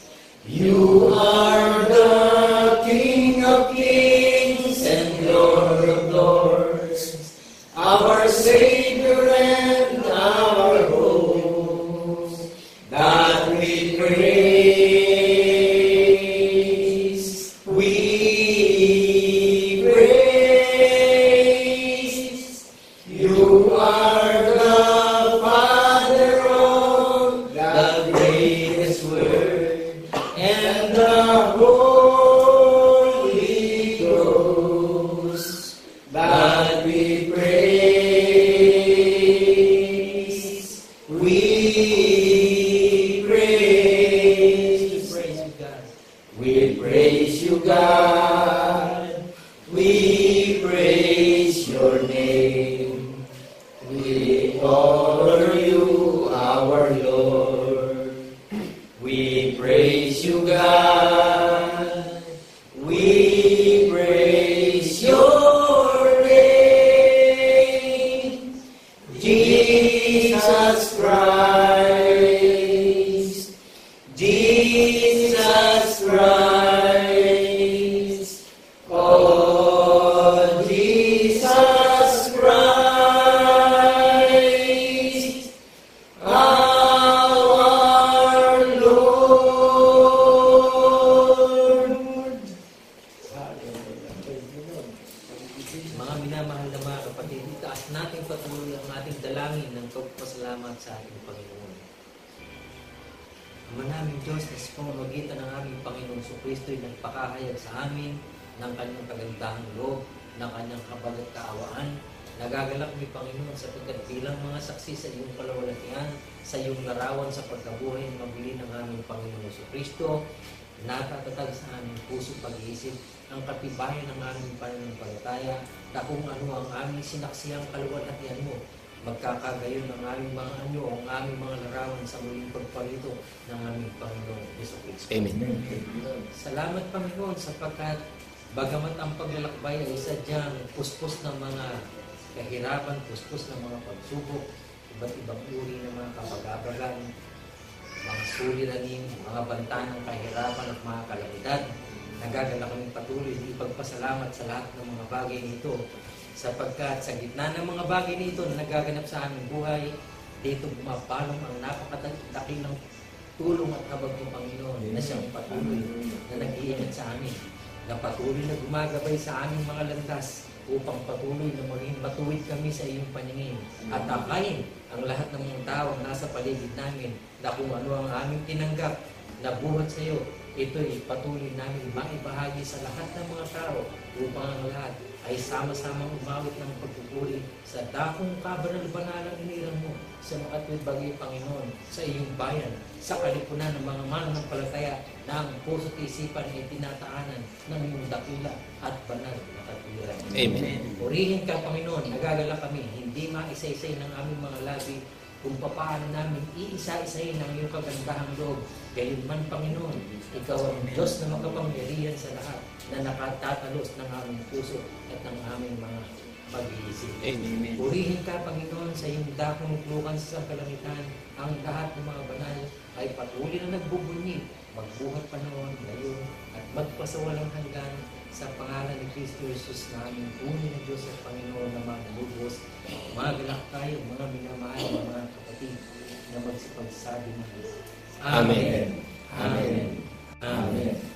You are the King of Kings and Lord of Lords, our Savior and our hope, that we praise, we praise. You are the Father of the greatest word, and the Holy Ghost, that we praise, we praise. Praise you, God. We praise you, God. We praise your name. We honor you, our Lord. We praise you, God. We praise your name. Jesus. sa pamamagitan ng aming Panginoong Kristo ay nagpakahayag sa amin ng kanyang kagandahang loob, ng kanyang habag at kaawaan. Nagagalak ni Panginoon sapagkat bilang mga saksi sa iyong kalawalatian, sa iyong larawan sa pagkabuhay ng mabili ng aming Panginoong Kristo, natatatag sa aming puso pag-iisip ang katibayan ng aming pananampalataya na kung ano ang aming sinaksiyang kalawalatian mo, magkakagayon ang aming mga anyo, ang aming mga larawan sa muling pagparito ng aming Panginoong Kristo. Amen. Salamat Panginoon sapagkat bagamat ang paglalakbay ay sadyang puspos ng mga kahirapan, puspos ng mga pagsubok, iba't ibang uri ng mga kapag-abagan, mga suliranin, mga banta ng kahirapan at mga kalamidad. Nagagalak kami patuloy di ipagpasalamat sa lahat ng mga bagay nito sapagkat sa gitna ng mga bagay nito na nagaganap sa aming buhay, dito bumapalong ang napakadakilang tulong at habag ng Panginoon na siyang patuloy na nag-iingat sa amin, na patuloy na gumagabay sa aming mga landas upang patuloy na maging matuwid kami sa iyong paningin at akayin ang lahat ng mga tao nasa paligid namin na kung ano ang aming tinanggap na buhat sa iyo, ito'y patuloy namin maibahagi sa lahat ng mga tao upang ang lahat ay sama-samang umawit ng pagpupuri sa dakong kabanal-banalang inirang mo sa makatwid bagay Panginoon sa iyong bayan, sa kalipunan ng mga mananampalataya na ang puso at isipan ay tinataanan ng iyong dakila at banal na katwiran. Amen. Purihin ka Panginoon, nagagala kami, hindi maisa-isay ng aming mga labi kung paano namin iisa-isayin ang iyong kagandahang loob. Gayunman Panginoon, ikaw ang Diyos na makapangyarihan sa lahat na nakatatalos ng aming puso at ng aming mga pag-iisip. Amen. Purihin ka Panginoon sa iyong dakong lukan sa kalangitan. Ang lahat ng mga banal ay patuloy na nagbubunyi, magbuhat pa noon, ngayon, at magpasawalang hanggan sa pangalan ni Kristo Jesus na aming tunay na Diyos at Panginoon na mga lubos. Magalak tayo, mga minamahal ng mga kapatid na magsipagsabi ng Amen. Amen. Amen.